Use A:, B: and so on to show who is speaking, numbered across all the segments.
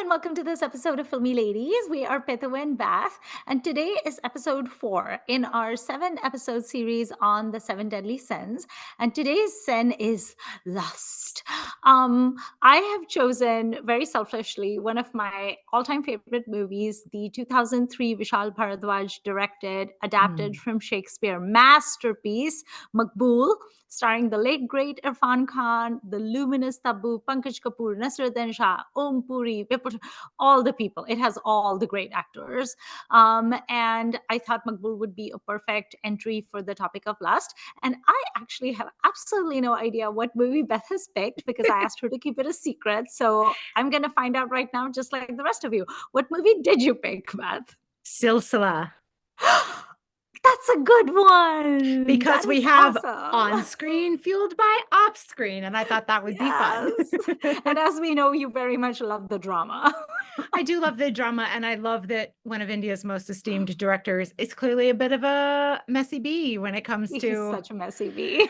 A: and welcome to this episode of Filmi Ladies. We are Pithu and Bath, and today is episode 4 in our 7-episode series on the 7 deadly sins. And today's sin is lust. I have chosen very selfishly one of my all-time favorite movies, the 2003 Vishal Bharadwaj directed, adapted
B: Mm.
A: from Shakespeare masterpiece, Maqbool, starring the late great Irfan Khan, the luminous Tabu, Pankaj Kapoor, Nasruddin Shah, Om Puri, all the people. It has all the great actors. And I thought Maqbool would be a perfect entry for the topic of lust. And I actually have absolutely no idea what movie Beth has picked because I asked her to keep it a secret. So I'm going to find out right now, just like the rest of you. What movie did you pick, Beth?
B: Silsila.
A: That's a good one.
B: Because
A: That
B: we
A: is
B: have on
A: awesome.
B: screen fueled by off screen, and I thought that would be fun.
A: Yes. And as we know, you very much love the drama.
B: I do love the drama, and I love that one of India's most esteemed directors is clearly a bit of a messy bee when it comes
A: He's
B: to,
A: such a messy bee.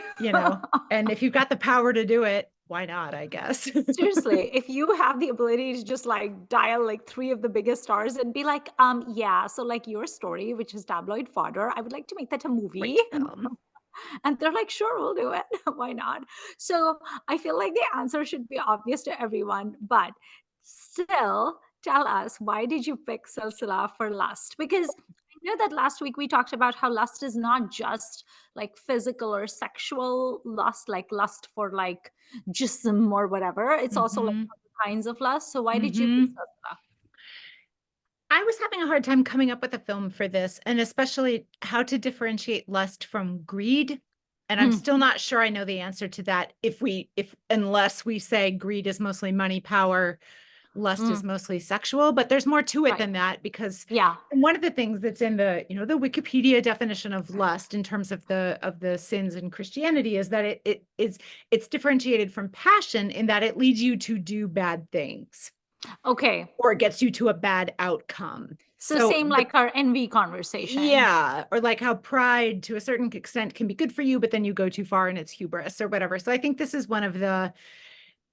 B: and if you've got the power to do it, why not, I guess.
A: Seriously, if you have the ability to just like dial like 3 of the biggest stars and be like, yeah, so like your story, which is tabloid fodder, I would like to make that a movie.
B: Great film.
A: And they're like, sure, we'll do it. Why not? So I feel like the answer should be obvious to everyone, but still tell us, why did you pick Silsila for lust? Because I know that last week we talked about how lust is not just like physical or sexual lust, like lust for like jism or whatever. It's also like
B: Hmm.
A: other kinds of lust. So why did you pick
B: Hmm.
A: Silsila?
B: I was having a hard time coming up with a film for this, and especially how to differentiate lust from greed. And I'm
A: Mm,
B: still not sure I know the answer to that if unless we say greed is mostly money, power, lust is
A: mm,
B: mostly sexual, but there's more to it
A: right.
B: than that because
A: Yeah.
B: one of the things that's in the Wikipedia definition of lust in terms of the sins in Christianity is that it's differentiated from passion in that it leads you to do bad things
A: Okay.
B: or it gets you to a bad outcome.
A: So
B: So
A: same like our envy conversation.
B: yeah, or like how pride to a certain extent can be good for you, but then you go too far and it's hubris or whatever. So I think this is one of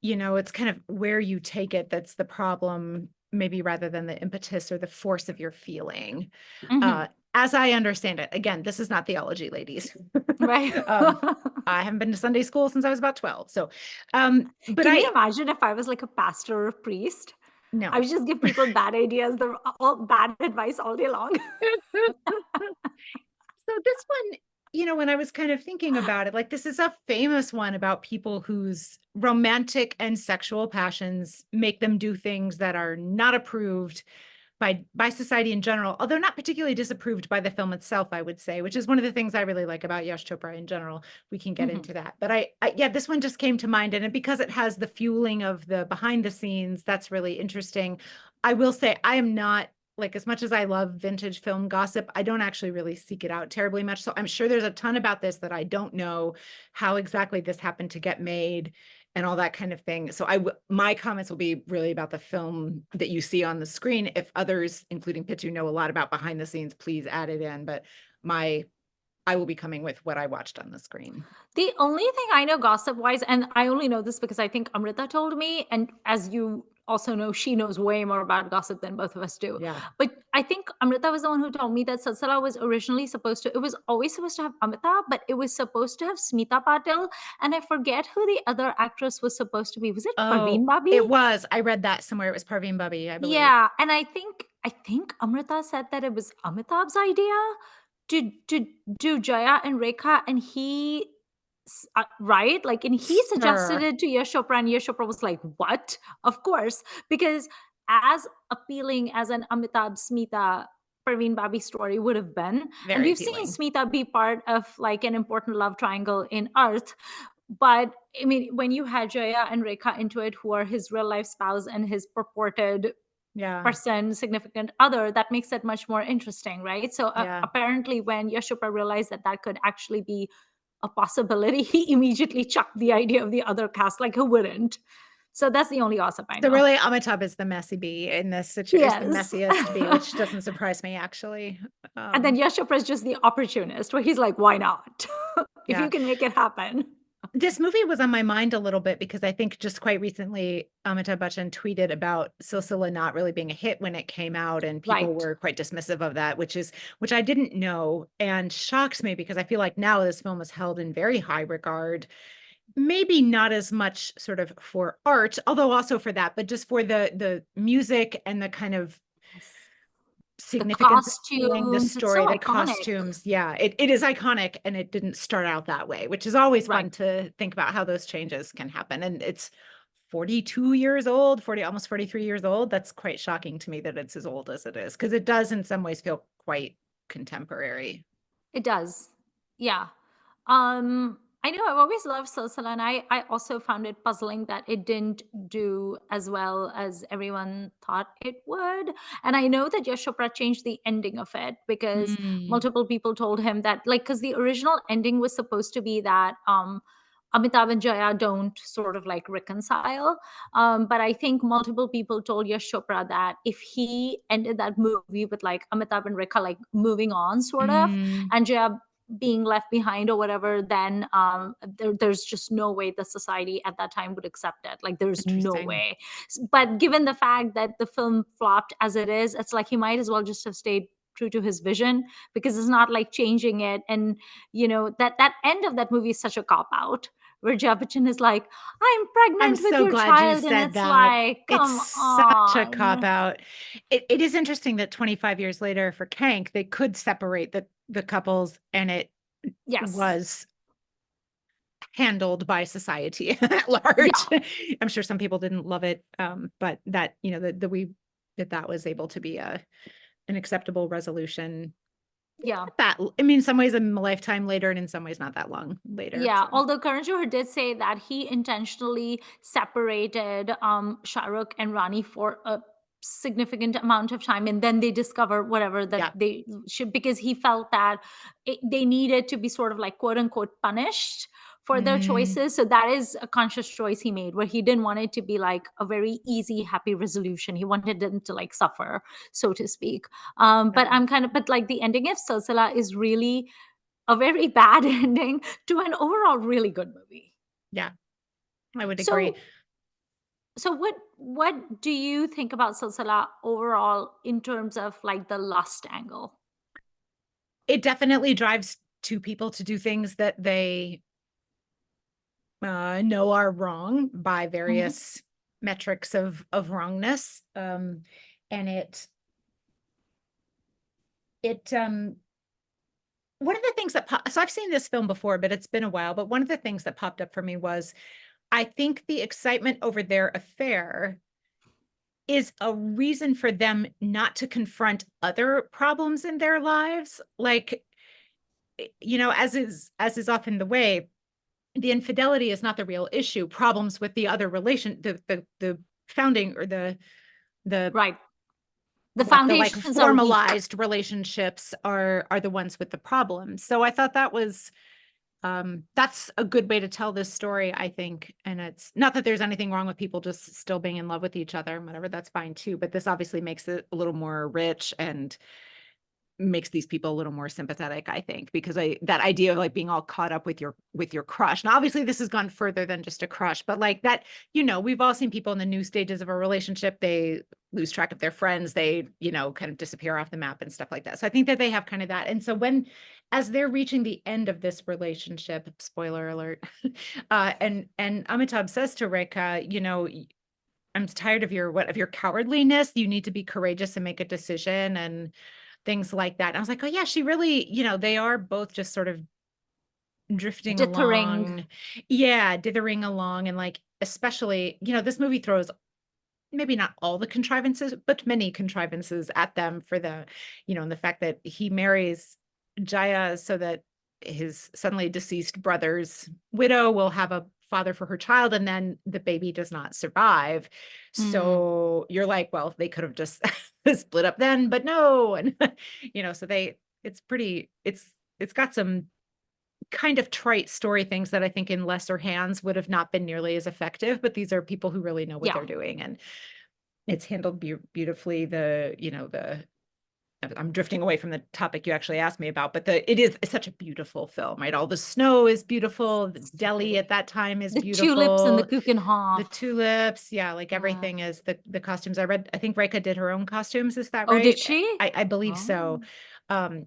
B: it's kind of where you take it that's the problem, maybe rather than the impetus or the force of your feeling.
A: Mhm.
B: As I understand it, again, this is not theology, ladies.
A: Right.
B: um, I haven't been to Sunday school since I was about 12. So, but
A: Can you imagine if I was like a pastor or a priest? I
B: no.
A: would just give people bad ideas, the all bad advice all day long.
B: So this one, when I was kind of thinking about it, like this is a famous one about people whose romantic and sexual passions make them do things that are not approved by society in general, although not particularly disapproved by the film itself, I would say, which is one of the things I really like about Yash Chopra in general. We can get
A: Mhm.
B: into that. But yeah, this one just came to mind. And because it has the fueling of the behind the scenes, that's really interesting. I will say I am not like, as much as I love vintage film gossip, I don't actually really seek it out terribly much. So I'm sure there's a ton about this that I don't know how exactly this happened to get made and all that kind of thing. So my comments will be really about the film that you see on the screen. If others, including Pitu, know a lot about behind the scenes, please add it in. But I will be coming with what I watched on the screen.
A: The only thing I know gossip-wise, and I only know this because I think Amrita told me, and as you also know, she knows way more about gossip than both of us do.
B: Yeah.
A: But I think Amrita was the one who told me that Silsila was originally supposed to, it was always supposed to have Amitabh, but it was supposed to have Smita Patil, and I forget who the other actress was supposed to be. Was it
B: Oh,
A: Parveen Babi?
B: it was. I read that somewhere. It was Parveen Babi, I believe.
A: Yeah, and I think Amrita said that it was Amitabh's idea to do Jaya and Rekha, and right? Like, and he suggested
B: Sure.
A: it to Yash Chopra, and Yash Chopra was like, "What? Of course," because as appealing as an Amitabh-Smita Parveen Babi story would have been, and
B: Very
A: we've seen
B: appealing.
A: Smita be part of like an important love triangle in Earth, but I mean, when you had Jaya and Rekha into it, who are his real life spouse and his purported
B: Yeah.
A: person, significant other, that makes it much more interesting, right? So
B: Yeah.
A: apparently, when Yashopa realized that that could actually be a possibility, he immediately chucked the idea of the other cast. Like, who wouldn't? So that's the only gossip I
B: So
A: know.
B: really, Amitabh is the messy bee in this situation, is the
A: Yes.
B: messiest bee, which doesn't surprise me actually.
A: And then
B: Um,
A: Yashopa is just the opportunist, where he's like, "Why not? If
B: yeah.
A: you can make it happen."
B: This movie was on my mind a little bit because I think just quite recently, Amitabh Bachchan tweeted about Silsila not really being a hit when it came out, and people
A: Right.
B: were quite dismissive of that, which I didn't know and shocks me because I feel like now this film is held in very high regard. Maybe not as much sort of for art, although also for that, but just for the music and the kind of
A: Yes. The
B: significance of telling the
A: costumes, it's so
B: story, the
A: iconic.
B: costumes. Yeah, it is iconic and it didn't start out that way, which is always
A: Right.
B: fun to think about how those changes can happen. And it's 42 years old, 40, almost 43 years old. That's quite shocking to me that it's as old as it is, because it does in some ways feel quite contemporary.
A: It does. Yeah. I know I've always loved Silsila, and I also found it puzzling that it didn't do as well as everyone thought it would. And I know that Yash Chopra changed the ending of it because
B: Mm,
A: multiple people told him that, like, because the original ending was supposed to be that Amitabh and Jaya don't sort of like reconcile. But I think multiple people told Yash Chopra that if he ended that movie with like Amitabh and Rekha like moving on, sort of,
B: mm,
A: and Jaya being left behind or whatever, then there's just no way the society at that time would accept it. Like, there's no
B: interesting.
A: way. But given the fact that the film flopped as it is, it's like he might as well just have stayed true to his vision, because it's not like changing it. And that end of that movie is such a cop out, where Jaya Bachchan is like, I'm
B: I'm
A: pregnant with
B: so
A: your
B: glad you
A: child, and
B: said
A: it's
B: that.
A: like,
B: It's
A: come
B: such a cop
A: on.
B: out. It is interesting that 25 years later for Kank, they could separate the couples and it
A: Yes.
B: was handled by society at large.
A: Yeah.
B: I'm sure some people didn't love it, but that, that was able to be an acceptable resolution.
A: Yeah.
B: That, I mean, in some ways a lifetime later and in some ways not that long later.
A: Yeah,
B: So
A: although Karan Johar did say that he intentionally separated Shah Rukh and Rani for a significant amount of time, and then they discover whatever that
B: yeah.
A: they should, because he felt that they needed to be sort of like quote unquote punished for their
B: Mm,
A: choices. So that is a conscious choice he made, where he didn't want it to be like a very easy, happy resolution. He wanted them to like suffer, so to speak. But
B: yeah.
A: I'm kind of, but like the ending of Silsila is really a very bad ending to an overall really good movie.
B: Yeah, I would agree.
A: So what do you think about Silsila overall in terms of like the lust angle?
B: It definitely drives two people to do things that they know are wrong by
A: Mhm.
B: various metrics of wrongness. And it one of the things that so I've seen this film before, but it's been a while. But one of the things that popped up for me was I think the excitement over their affair is a reason for them not to confront other problems in their lives. Like, as is often the way, the infidelity is not the real issue. Problems with the other relation, the founding or the
A: Right. The
B: what the like
A: foundations are weak.
B: formalized relationships are the ones with the problems. So I thought that's a good way to tell this story, I think. And it's not that there's anything wrong with people just still being in love with each other and whatever, that's fine too. But this obviously makes it a little more rich and makes these people a little more sympathetic, I think, because that idea of like being all caught up with your crush. Now, obviously, this has gone further than just a crush, but like that, we've all seen people in the new stages of a relationship. They lose track of their friends. They, kind of disappear off the map and stuff like that. So I think that they have kind of that. And so as they're reaching the end of this relationship, spoiler alert, and Amitabh says to Rekha, I'm tired of your cowardliness. You need to be courageous and make a decision. And things like that. And I was like, oh yeah, she really, they are both just sort of drifting
A: Dithering.
B: along. Yeah, dithering along. And like, especially, this movie throws maybe not all the contrivances, but many contrivances at them for and the fact that he marries Jaya so that his suddenly deceased brother's widow will have a father for her child, and then the baby does not survive.
A: Mm,
B: So you're like, well, they could have just split up then, but no. And so it's got some kind of trite story things that I think in lesser hands would have not been nearly as effective, but these are people who really know what
A: yeah.
B: they're doing. And it's handled beautifully. The I'm drifting away from the topic you actually asked me about, but it's such a beautiful film, right? All the snow is beautiful. The
A: So
B: Delhi
A: pretty.
B: at that time is
A: The tulips and the
B: beautiful.
A: Kuchenhof.
B: The tulips, yeah, like
A: Yeah.
B: everything is the costumes. I think Rekha did her own costumes. Is that
A: Oh, did
B: right?
A: she?
B: I believe so.
A: Oh.
B: Um,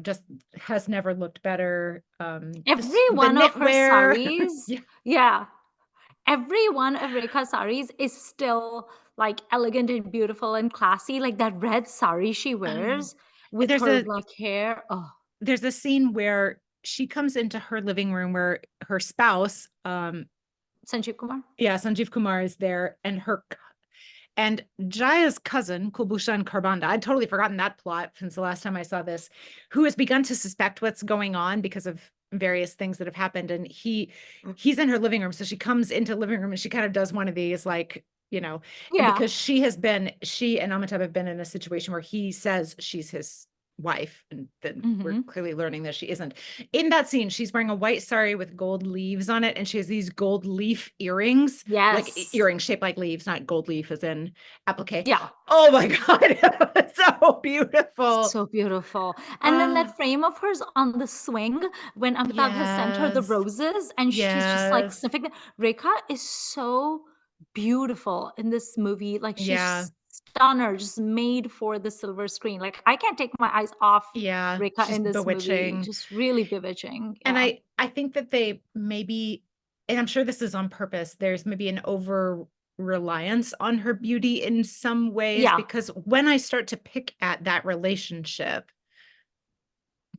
B: just has never looked better.
A: Every
B: The
A: one of her
B: knitwear,
A: saris,
B: yeah.
A: yeah, every one of Rekha's saris is still, like, elegant and beautiful and classy, like, that red sari she
B: Oh,
A: wears with
B: there's
A: her,
B: a
A: like, hair, oh,
B: there's a scene where she comes into her living room where her spouse,
A: Sanjeev Kumar?
B: yeah, Sanjeev Kumar is there, and Jaya's cousin, Kulbhushan Kharbanda, I'd totally forgotten that plot since the last time I saw this, who has begun to suspect what's going on because of various things that have happened. And he's in her living room. So she comes into the living room and she kind of does one of these, like, and
A: Yeah.
B: because she and Amitabh have been in a situation where he says she's his wife, and then we're
A: Mhm.
B: clearly learning that she isn't. In that scene, she's wearing a white sari with gold leaves on it, and she has these gold leaf earrings, like
A: Yes.
B: earrings shaped like leaves, not gold leaf as in applique.
A: Yeah.
B: Oh my God, so beautiful.
A: So beautiful. And then
B: Uh,
A: that frame of hers on the swing when Amitabh has sent her the
B: yes,
A: roses and she's just like
B: yes,
A: sniffing them. Rekha is so beautiful in this movie. Like
B: yeah,
A: she's stunner, just made for the silver screen. Like I can't take my eyes off
B: yeah.
A: Rekha
B: She's
A: in this movie.
B: bewitching.
A: Just really bewitching.
B: And
A: Yeah.
B: I think that they maybe, and I'm sure this is on purpose, there's maybe an over reliance on her beauty in some ways,
A: Yeah.
B: because when I start to pick at that relationship,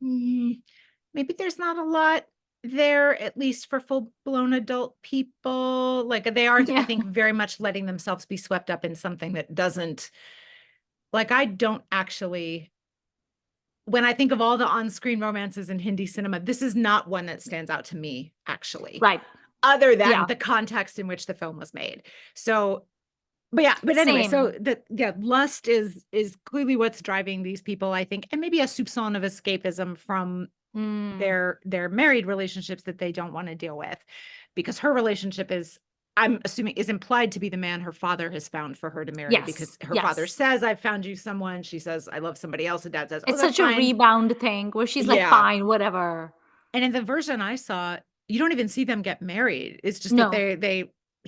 B: mm, maybe there's not a lot there, at least for full-blown adult people. Like they are, I
A: Yeah.
B: think, very much letting themselves be swept up in something that doesn't, like, I don't actually, when I think of all the on-screen romances in Hindi cinema, this is not one that stands out to me, actually,
A: Right.
B: other than
A: Yeah.
B: the context in which the film was made. So, but yeah, but anyway, so
A: Same.
B: yeah, lust is clearly what's driving these people, I think, and maybe a soupçon of escapism from
A: Mm.
B: their married relationships that they don't want to deal with, because her relationship is, I'm assuming, is implied to be the man her father has found for her to marry,
A: Yes.
B: because her father
A: Yes.
B: says, "I've found you someone." She says, "I love somebody else." And dad says, "Oh,
A: It's
B: that's
A: such a
B: fine."
A: rebound thing where she's like,
B: Yeah.
A: fine, whatever.
B: And in the version I saw, you don't even see them get married. It's just that
A: No.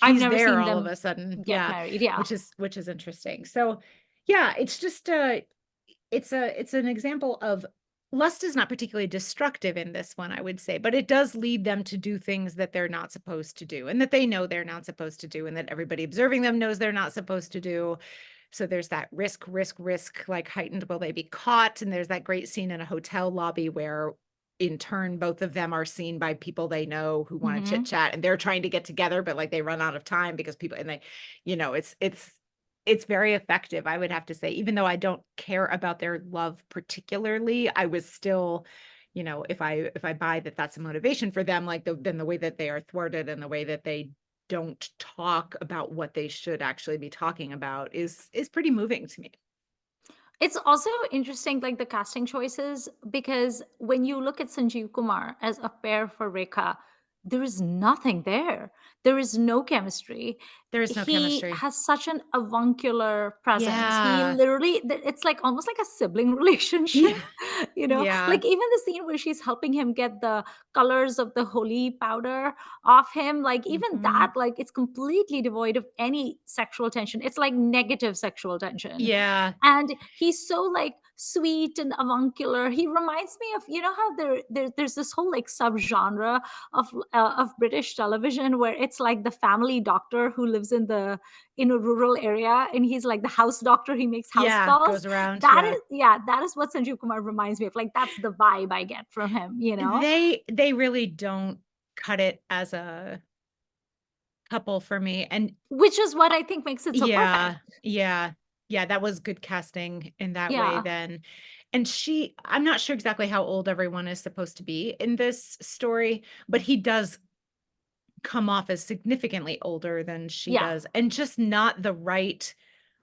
A: I've
B: he's
A: never
B: there
A: seen
B: all of
A: them
B: a sudden.
A: get
B: Yeah.
A: married, yeah.
B: Which is interesting. So yeah, it's just it's an example of lust is not particularly destructive in this one, I would say, but it does lead them to do things that they're not supposed to do, and that they know they're not supposed to do, and that everybody observing them knows they're not supposed to do. So there's that risk, like heightened, will they be caught? And there's that great scene in a hotel lobby where in turn both of them are seen by people they know who want to chit
A: Mhm.
B: chat, and they're trying to get together, but like they run out of time because people, and they, it's very effective, I would have to say. Even though I don't care about their love particularly, I was still, if I buy that that's a motivation for them, like then the way that they are thwarted and the way that they don't talk about what they should actually be talking about is pretty moving to me.
A: It's also interesting, like the casting choices, because when you look at Sanjeev Kumar as a pair for Rekha, there is nothing there. There is no chemistry.
B: There is no
A: He
B: chemistry.
A: has such an avuncular presence. He
B: Yeah.
A: literally, it's like almost like a sibling relationship,
B: Yeah.
A: like
B: Yeah.
A: even the scene where she's helping him get the colors of the holy powder off him, like even that,
B: Mhm.
A: like it's completely devoid of any sexual tension. It's like negative sexual tension,
B: Yeah.
A: and he's so like sweet and avuncular. He reminds me of, how there's this whole like subgenre of British television where it's like the family doctor who lives in a rural area, and he's like the house doctor. He makes house
B: Yeah,
A: calls.
B: goes around,
A: That
B: yeah.
A: is, yeah, that is what Sanjeev Kumar reminds me of. Like that's the vibe I get from him.
B: They really don't cut it as a couple for me, and
A: Which is what I think makes it so perfect.
B: yeah, yeah, yeah, that was good casting in that way
A: Yeah.
B: then. And I'm not sure exactly how old everyone is supposed to be in this story, but he does come off as significantly older than she
A: Yeah.
B: does, and just not the right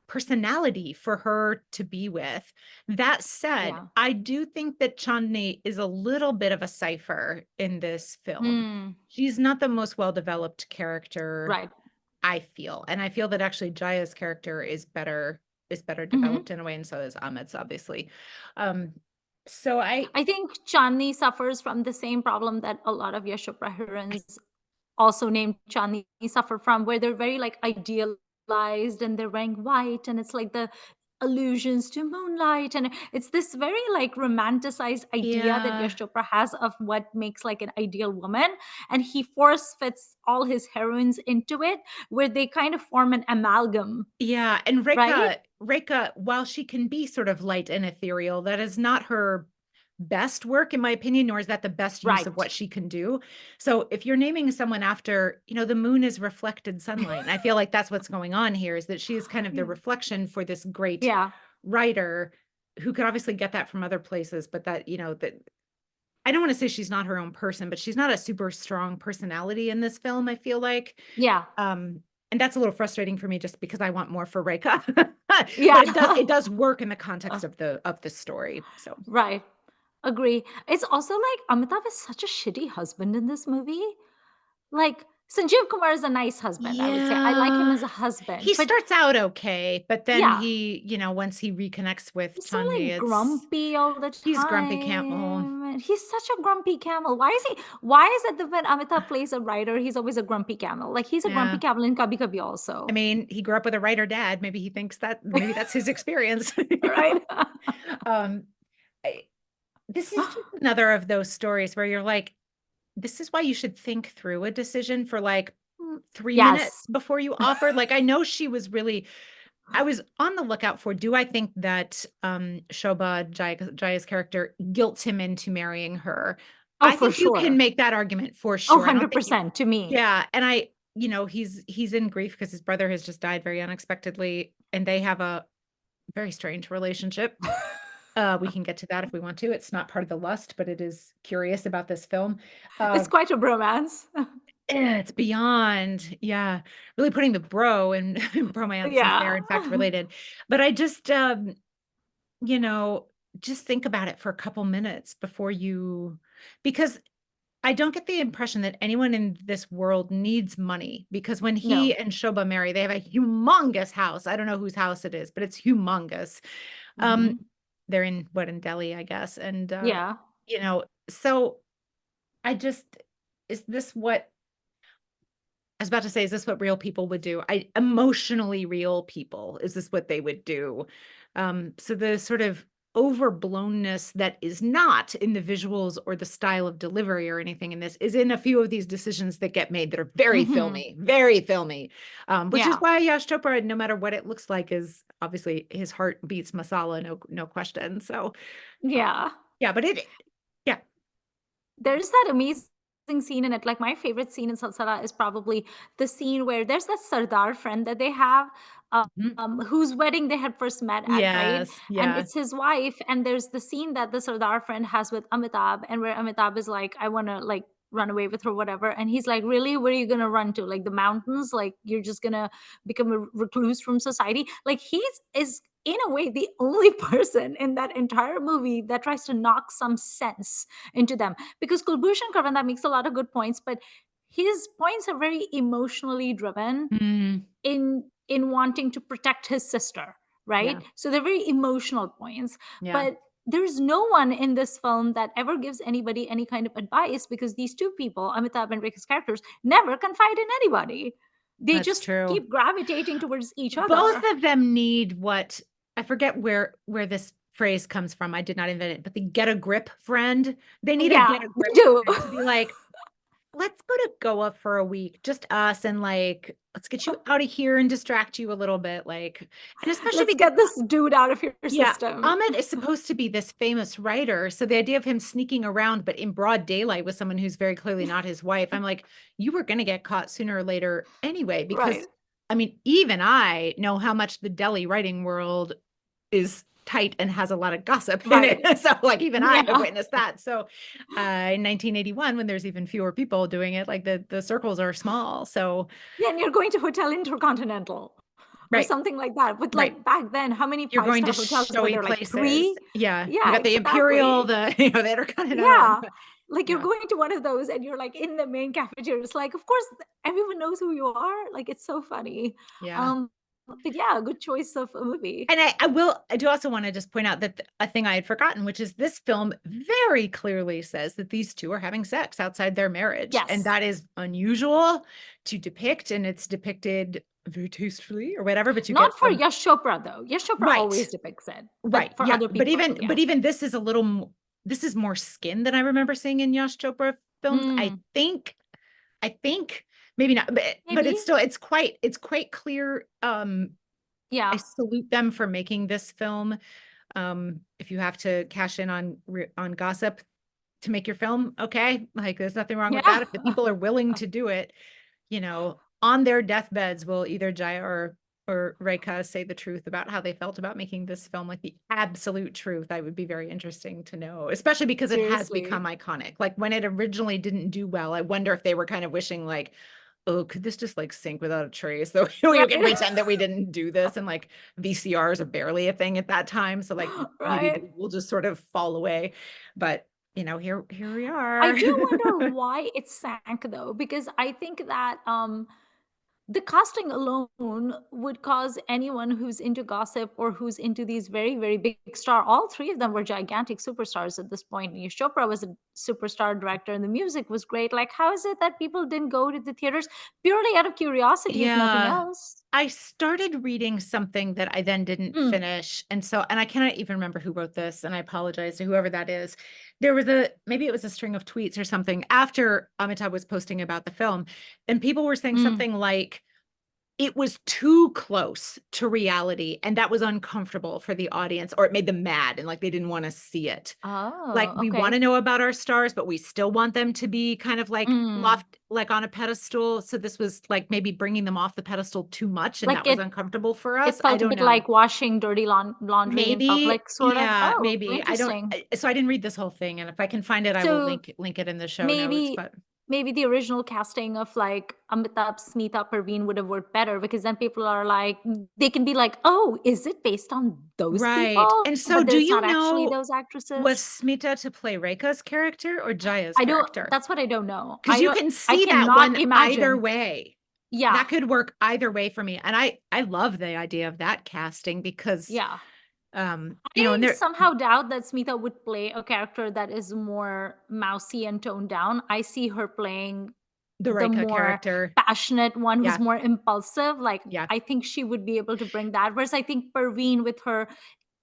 B: personality for her to be with. That said,
A: Yeah.
B: I do think that Chandni is a little bit of a cipher in this film.
A: Mm,
B: She's not the most well-developed character,
A: right.
B: I feel. And I feel that actually Jaya's character is better is better
A: Mhm.
B: developed in a way, and so is Ahmed's, obviously. Um, so I
A: I think Chandni suffers from the same problem that a lot of Yash Chopra heroines also named Chandni suffer from, where they're very like idealized and they're wearing white, and it's like the allusions to moonlight, and it's this very like romanticized idea that
B: yeah,
A: Yash Chopra has of what makes like an ideal woman, and he force fits all his heroines into it, where they kind of form an amalgam,
B: yeah, and
A: right?
B: Rekha, while she can be sort of light and ethereal, that is not her best work, in my opinion, nor is that the best use of
A: Right.
B: what she can do. So if you're naming someone after, the moon is reflected sunlight, and I feel like that's what's going on here, is that she is kind of the reflection for this great
A: Yeah.
B: writer who could obviously get that from other places, but that I don't want to say she's not her own person, but she's not a super strong personality in this film, I feel like.
A: Yeah.
B: Um, and that's a little frustrating for me just because I want more for Rekha.
A: Yeah.
B: But it does work in the context of the story. So
A: Right. Agree. It's also like Amitabh is such a shitty husband in this movie. Like Sanjeev Kumar is a nice husband, I would say. I like him
B: yeah.
A: as a husband,
B: He
A: but
B: starts out okay, but then
A: yeah,
B: once he reconnects with
A: he's so
B: Chandni,
A: like grumpy all the
B: he's grumpy camel.
A: time. And he's such a grumpy camel. Why is it that when Amitabh plays a writer, he's always a grumpy camel? Like he's a grumpy
B: Yeah.
A: camel in Kabhi Kabhi
B: I
A: also.
B: mean, he grew up with a writer dad. Maybe he thinks that maybe that's his experience.
A: Right?
B: Um, I, this is just another of those stories where you're like, this is why you should think through a decision for like 3 minutes
A: Yes.
B: before you offer. Like, I know I was on the lookout for, do I think that Shobha Jaya's character guilts him into marrying her?
A: Oh,
B: I
A: for
B: think you can
A: sure.
B: make that argument for
A: Oh,
B: sure. I don't think
A: 100% to me.
B: yeah, and he's in grief because his brother has just died very unexpectedly, and they have a very strange relationship. We can get to that if we want to. It's not part of the lust, but it is curious about this film.
A: It's
B: Uh,
A: quite a bromance.
B: it's beyond, yeah, really putting the bro and bromance since they
A: Yeah.
B: are in fact related. But I you know, just think about it for a couple minutes before you because I don't get the impression that anyone in this world needs money because when he
A: No.
B: and Shobha marry, they have a humongous house. I don't know whose house it is, but it's humongous. Um,
A: Mhm.
B: they're in Delhi, I guess. And
A: Yeah.
B: so I just is this what I was about to say, is this what real people would do? Emotionally real people, is this what they would do? So the sort of overblownness that is not in the visuals or the style of delivery or anything in this is in a few of these decisions that get made that are
A: Mhm.
B: very filmy. Which is
A: Yeah.
B: why Yash Chopra, no matter what it looks like, is obviously his heart beats masala, no question. So
A: Yeah.
B: yeah, but yeah.
A: There's that amazing scene in it. Like my favorite scene in Silsila is probably the scene where there's that Sardar friend that they have,
B: Mhm.
A: whose wedding they had first met at, right?
B: Yes,
A: And
B: yeah,
A: it's his wife. And there's the scene that the Sardar friend has with Amitabh, and where Amitabh is like, I want to like run away with her, whatever. And he's like, really? Where are you gonna run to? Like the mountains? Like you're just gonna become a recluse from society? Like he's is in a way the only person in that entire movie that tries to knock some sense into them, because Kulbhushan Karvanda makes a lot of good points, but his points are very emotionally driven
B: mm,
A: in wanting to protect his sister, right?
B: yeah,
A: So they're very emotional points,
B: yeah.
A: but there's no one in this film that ever gives anybody any kind of advice, because these two people, Amitabh and Rekha's characters, never confide in anybody. They
B: That's
A: just
B: true.
A: keep gravitating towards each
B: Both
A: other.
B: of them need what I forget where this phrase comes from. I did not invent it, but the get a grip friend. They need a
A: Yeah,
B: get a
A: they
B: grip
A: do.
B: friend to be like, let's go to Goa for a week, just us, and like, let's get you out of here and distract you a little bit. Like, and especially
A: Let's
B: because
A: get this dude out of your
B: yeah,
A: system.
B: Ahmed is supposed to be this famous writer. So the idea of him sneaking around, but in broad daylight with someone who's very clearly not his wife, I'm like, you were going to get caught sooner or later anyway.
A: Right.
B: Because I mean, even I know how much the Delhi writing world is tight and has a lot of gossip in
A: Right.
B: it. So like even I have
A: Yeah.
B: witnessed that. So in 1981, when there's even fewer people doing it, like the circles are small. So
A: Yeah, and you're going to Hotel Intercontinental or
B: right,
A: something like that. But
B: right.
A: like back then, how many
B: You're going to
A: five-star hotels were
B: showy
A: there? Like
B: places.
A: 3?
B: Yeah. You
A: Yeah,
B: got the Imperial,
A: exactly.
B: the Intercontinental.
A: Yeah. Like you're
B: Yeah.
A: going to one of those and you're like in the main cafeteria. It's like, of course, everyone knows who you are. Like it's so funny.
B: Yeah.
A: Um, but yeah, good choice of a movie.
B: And I do also want to just point out that a thing I had forgotten, which is this film very clearly says that these two are having sex outside their marriage. And
A: Yes.
B: that is unusual to depict, and it's depicted very tastefully or whatever, but you
A: Not
B: get
A: for Yash Chopra though. Yash Chopra
B: right.
A: always depicts it,
B: Right.
A: but for
B: Yeah.
A: other
B: But
A: people,
B: even
A: yeah.
B: this is a little this is more skin than I remember seeing in Yash Chopra films.
A: Mm,
B: I think maybe not, but
A: maybe.
B: it's quite clear. I
A: Yeah.
B: salute them for making this film. If you have to cash in on gossip to make your film, okay, like there's nothing wrong with
A: Yeah.
B: that. If the people are willing to do it, on their deathbeds, will either Jaya or Rekha say the truth about how they felt about making this film, like the absolute truth. I would be very interesting to know, especially because it has become
A: Seriously.
B: iconic. Like when it originally didn't do well, I wonder if they were kind of wishing like, oh, could this just like sink without a trace? So we can
A: Right.
B: pretend that we didn't do this. And like VCRs are barely a thing at that time. So like maybe
A: Right.
B: we'll just sort of fall away. But here we
A: I
B: are.
A: do wonder why it sank though, because I think that the casting alone would cause anyone who's into gossip or who's into these very, very big star. All three of them were gigantic superstars at this point. Yash Chopra was a superstar director, and the music was great. Like, how is it that people didn't go to the theaters purely out of curiosity, if nothing
B: Yeah.
A: else?
B: I started reading something that I then didn't
A: Mm,
B: finish. And I cannot even remember who wrote this. And I apologize to whoever that is. Maybe it was a string of tweets or something after Amitabh was posting about the film. And people were saying
A: mm.
B: something like, it was too close to reality and that was uncomfortable for the audience, or it made them mad and like they didn't want to see it. Like,
A: Oh,
B: we want to
A: okay.
B: know about our stars, but we still want them to be kind of like
A: Mm.
B: loft, like on a pedestal. So this was like maybe bringing them off the pedestal too much, and
A: Like
B: that was uncomfortable for
A: it
B: us. I
A: felt a
B: don't
A: bit
B: know.
A: like washing dirty laundry in
B: Maybe,
A: public, sort of.
B: yeah,
A: Oh,
B: maybe. I don't,
A: interesting.
B: so I didn't read this whole thing, and if I can find it, I will
A: So
B: link it in the show notes.
A: maybe
B: But
A: maybe the original casting of like Amitabh-Smita-Parveen would have worked better because then people are like they can be like, "Oh, is it based on those
B: right.
A: people?"
B: And so
A: But
B: do
A: there's
B: you
A: not actually
B: know,
A: those
B: was
A: actresses.
B: Smita to play Rekha's character or Jaya's
A: I don't
B: character?
A: That's what I don't know.
B: Because you can
A: I
B: see that
A: cannot
B: one either
A: imagine.
B: way.
A: Yeah.
B: That could work either way for me. And I love the idea of that casting because,
A: Yeah.
B: and
A: I
B: they're
A: somehow doubt that Smita would play a character that is more mousy and toned down. I see her playing
B: the
A: the
B: Rekha
A: more
B: character.
A: passionate one who's
B: Yeah.
A: more impulsive. Like,
B: Yeah.
A: I think she would be able to bring that. Whereas I think Parveen, with her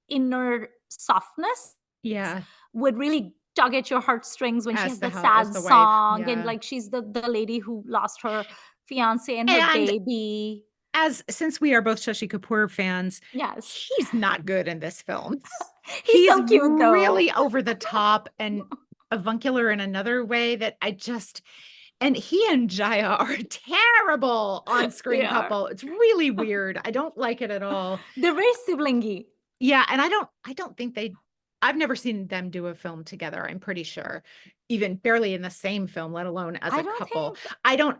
A: inner softness,
B: Yeah.
A: would really tug at your heartstrings when she has the
B: As
A: sad
B: the wife.
A: song and
B: Yeah.
A: like she's the lady who lost her fiance and her
B: And
A: baby.
B: since we are both Shashi Kapoor fans,
A: Yes.
B: he's not good in this film.
A: He's
B: He's
A: so cute though.
B: really over the top and avuncular in another way that I just, and he and Jaya are a terrible
A: They
B: on-screen
A: are.
B: couple. It's really weird. I don't like it at all.
A: They're very siblingy.
B: Yeah, and I don't think I've never seen them do a film together, I'm pretty sure. Even barely in the same film, let alone as
A: I
B: a
A: don't
B: couple.
A: think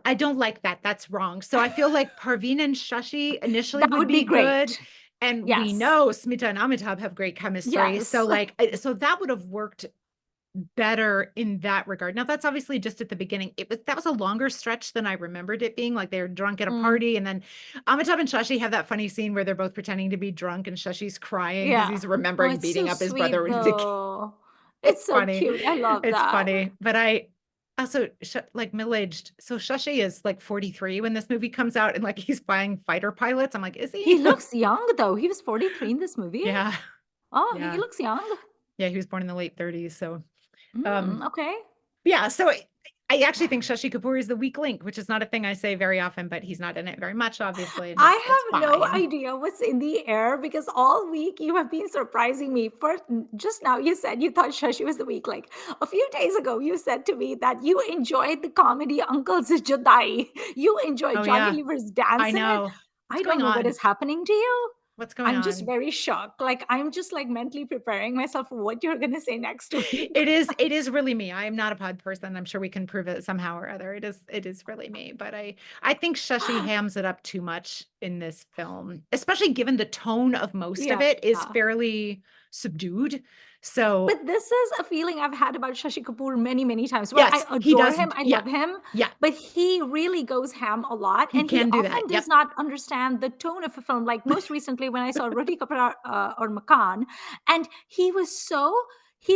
B: I don't like that. That's wrong. So I feel like Parveen and Shashi initially
A: that
B: would
A: would
B: be
A: be
B: good.
A: great.
B: And we
A: Yes.
B: know Smita and Amitabh have great chemistry.
A: Yes.
B: So like so that would have worked better in that regard. Now that's obviously just at the beginning. That was a longer stretch than I remembered it being. Like they're drunk at a
A: Mm,
B: party, and then Amitabh and Shashi have that funny scene where they're both pretending to be drunk, and Shashi's crying because
A: yeah.
B: he's
A: Oh,
B: remembering
A: it's so
B: beating up his brother
A: sweet
B: when he was a kid.
A: though.
B: It's
A: It's so
B: funny.
A: cute. I love
B: It's
A: that.
B: funny. But I also like middle-aged. So Shashi is like 43 when this movie comes out, and like he's buying fighter pilots. I'm like, is
A: He
B: he?
A: looks young though. He was 43 in this movie.
B: Yeah.
A: Oh, he
B: Yeah.
A: looks young.
B: Yeah, he was born in the late 30s. So um
A: Okay.
B: yeah, so I actually think Shashi Kapoor is the weak link, which is not a thing I say very often, but he's not in it very much, obviously, and
A: I
B: it's
A: have no
B: fine.
A: idea what's in the air because all week you have been surprising me. First, just now you said you thought Shashi was the week. Like a few days ago, you said to me that you enjoyed the comedy Uncle's Jadai. You enjoyed
B: Oh
A: Johnny
B: yeah,
A: Lever's
B: I
A: dance in it.
B: know. What's
A: I
B: going
A: don't know what
B: on?
A: is happening to you.
B: What's going
A: I'm just
B: on?
A: very shocked. Like I'm just like mentally preparing myself for what you're gonna say next week.
B: It is really me. I am not a pod person. I'm sure we can prove it somehow or other. It is really me, but I think Shashi hams it up too much in this film, especially given the tone of most of
A: Yeah.
B: it is fairly subdued. So,
A: But this is a feeling I've had about Shashi Kapoor many, many times. Well, I
B: yes, he
A: adore
B: does.
A: him, I
B: Yeah.
A: love him,
B: Yeah.
A: but he really goes ham a lot,
B: He
A: and he
B: can do
A: often
B: that.
A: does
B: Yep.
A: not understand the tone of a film. Like most recently, when I saw Roti Kapra or Makan, and he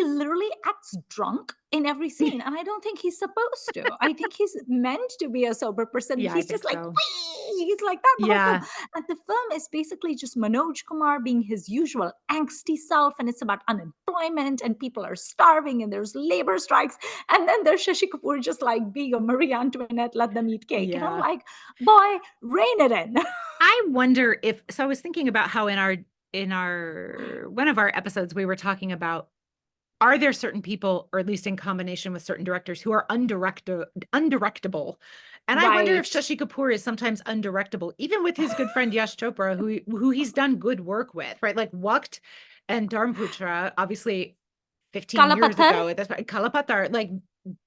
A: literally acts drunk in every scene, and I don't think he's supposed to. I think he's meant to be a sober person.
B: Yeah, I
A: He's just
B: think
A: like,
B: so.
A: "Wee!" He's like that the whole film.
B: Yeah.
A: And the film is basically just Manoj Kumar being his usual angsty self, and it's about unemployment, and people are starving, and there's labor strikes. And then there's Shashi Kapoor just like being a Marie Antoinette, let them eat cake. And I'm
B: Yeah.
A: like, boy, rein it in.
B: I wonder if so I was thinking about how in our one of our episodes we were talking about, are there certain people, or at least in combination with certain directors, who are undirectable? And I wonder if
A: Right.
B: Shashi Kapoor is sometimes undirectable, even with his good friend Yash Chopra, who he's done good work with, right? Like Waqt and Dharmputra, obviously 15 years
A: Kalapathar?
B: ago. That's Kalapatar, like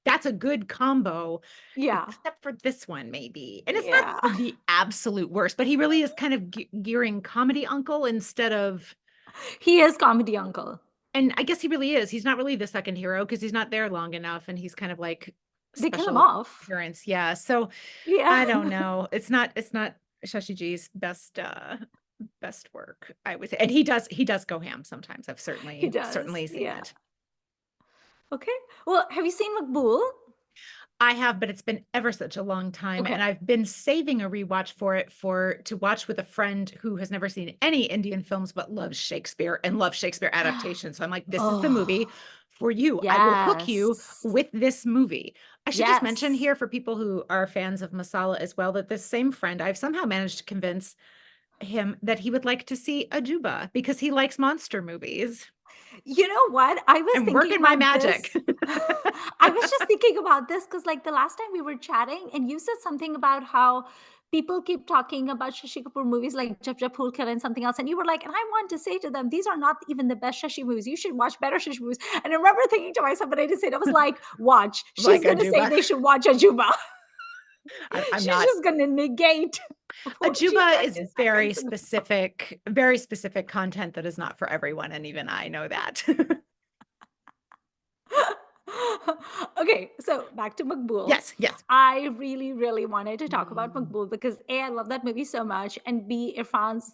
B: that's a good combo,
A: Yeah.
B: except for this one, maybe. And it's
A: Yeah.
B: not the absolute worst, but he really is kind of gearing comedy uncle instead of.
A: He is comedy uncle.
B: And I guess he really is. He's not really the second hero because he's not there long enough, and he's kind of like
A: They kill him
B: special
A: off.
B: appearance. Yeah. So
A: Yeah.
B: I don't know. It's not Shashi G's best work, I would say. And he does go ham sometimes. I've
A: He
B: certainly
A: does.
B: seen
A: Yeah.
B: it.
A: Okay. Well, have you seen Maqbool?
B: I have, but it's been ever such a long time,
A: Okay.
B: and I've been saving a rewatch for it to watch with a friend who has never seen any Indian films but loves Shakespeare and loves Shakespeare adaptations. So I'm like, this is the movie
A: Oh,
B: for you. I will hook you
A: yes.
B: with this movie. I should just mention
A: Yes.
B: here for people who are fans of Masala as well that this same friend, I've somehow managed to convince him that he would like to see Ajuba because he likes monster movies.
A: You know what? I was
B: I'm
A: thinking
B: working my
A: about
B: magic.
A: this. I was just thinking about this because, like, the last time we were chatting, and you said something about how people keep talking about Shashi Kapoor movies like Jab Jab Phul Khile and something else. And you were like, and I want to say to them, these are not even the best Shashi movies. You should watch better Shashi movies. And I remember thinking to myself, but I didn't say it. I was like, watch.
B: Like
A: She's going to say
B: Ajuba.
A: they should watch Ajuba.
B: I'm
A: She's
B: not.
A: just going to negate what she
B: Ajuba
A: said
B: is
A: 2 seconds ago.
B: very specific content that is not for everyone, and even I know that.
A: Okay, so back to Maqbool.
B: Yes, yes.
A: I really, really wanted to talk about
B: Mm,
A: Maqbool because A, I love that movie so much, and B, Irfan's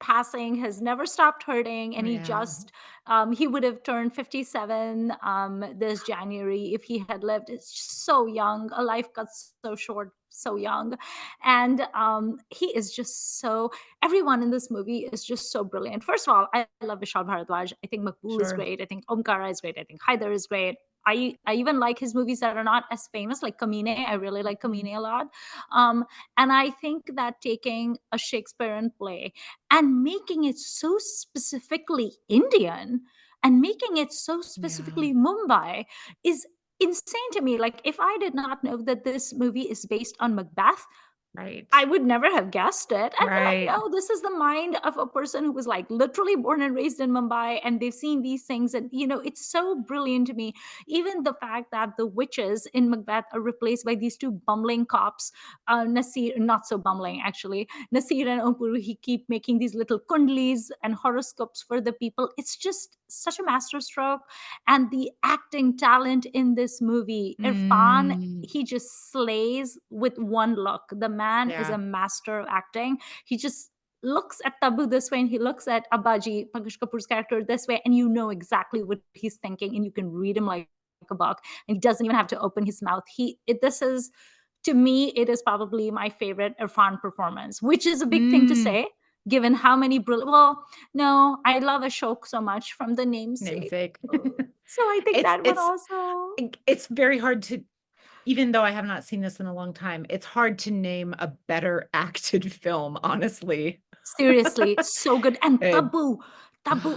A: passing has never stopped hurting, and
B: yeah.
A: he would have turned 57 this January if he had lived. It's just so young. A life got so short so young. And he is just so, everyone in this movie is just so brilliant. First of all, I love Vishal Bharadwaj. I think Maqbool is
B: Sure.
A: great. I think Omkara is great. I think Haider is great. I even like his movies that are not as famous, like Kamine. I really like
B: Mhm.
A: Kamine a lot. Um, and I think that taking a Shakespearean play and making it so specifically Indian and making it so
B: Yeah.
A: specifically Mumbai is insane to me. Like, if I did not know that this movie is based on Macbeth,
B: Right.
A: I would never have guessed it. And they're like,
B: Right.
A: no, this is the mind of a person who was like literally born and raised in Mumbai, and they've seen these things. And, it's so brilliant to me. Even the fact that the witches in Macbeth are replaced by these two bumbling cops, Nasir, not so bumbling actually, Nasir and Ompuru, he keep making these little kundlis and horoscopes for the people. It's just such a masterstroke. And the acting talent in this movie, Irfan,
B: Mm,
A: he just slays with one look. The man is
B: yeah.
A: a master of acting. He just looks at Tabu this way, and he looks at Abaji, Pankaj Kapoor's character, this way, and you know exactly what he's thinking, and you can read him like a book. And he doesn't even have to open his mouth. This is, to me, it is probably my favorite Irfan performance, which is a big thing to
B: Mm,
A: say, given how many brilliant. Well, no, I love Ashok so much from the namesake.
B: namesake.
A: So I think
B: It's
A: that would
B: it's
A: also.
B: it's very hard to, even though I have not seen this in a long time, it's hard to name a better acted film, honestly.
A: Seriously, so good. And
B: It,
A: Tabu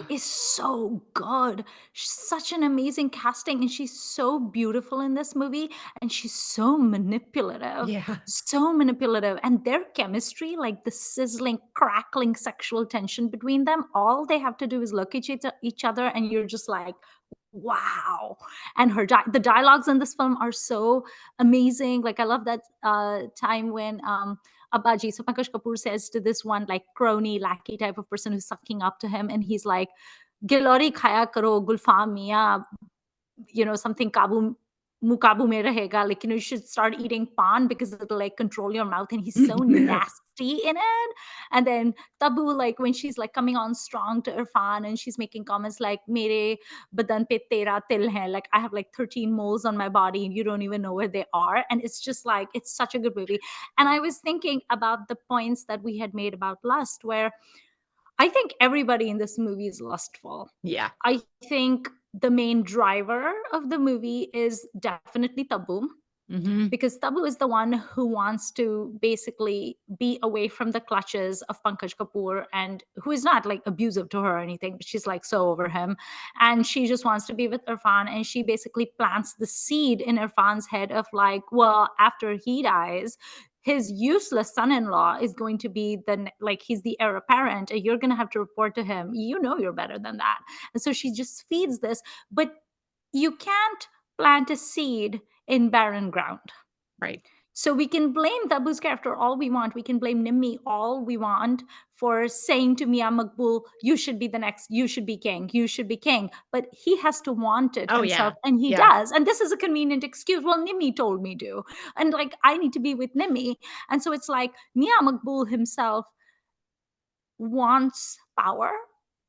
A: is so good. She's such an amazing casting, and she's so beautiful in this movie, and she's so manipulative.
B: yeah.
A: So manipulative. And their chemistry, like the sizzling, crackling sexual tension between them, all they have to do is look at each other, and you're just like, wow. And the dialogues in this film are so amazing. Like, I love that time when Abaji. So Pankaj Kapoor says to this one like crony, lackey type of person who's sucking up to him, and he's like, Gilori khaya karo, Gulfam Mia, something mukabu mein rahega. Like, you should start eating pan because it'll like control your mouth. And he's so nasty in it. And then Tabu, like when she's like coming on strong to Irfan and she's making comments like, Mere badan pe tera til hai. Like I have like 13 moles on my body and you don't even know where they are. And it's just like, it's such a good movie. And I was thinking about the points that we had made about lust, where I think everybody in this movie is lustful.
B: Yeah.
A: I think the main driver of the movie is definitely Tabu, because Tabu is the one who wants to basically be away from the clutches of Pankaj Kapoor, and who is not like abusive to her or anything, but she's like so over him. And she just wants to be with Irfan, and she basically plants the seed in Irfan's head of like, well, after he dies, his useless son-in-law is going to be like he's the heir apparent, and you're going to have to report to him. You're better than that. And so she just feeds this, but you can't plant a seed in barren ground.
B: Right.
A: So we can blame Tabu's character all we want. We can blame Nimmi all we want for saying to Mia Maqbool, you should be the next, you should be king, you should be king. But he has to want it
B: Oh,
A: himself,
B: yeah.
A: and he
B: Yeah.
A: does. And this is a convenient excuse. Well, Nimmi told me to. And like, I need to be with Nimmi. And so it's like Mia Maqbool himself wants power,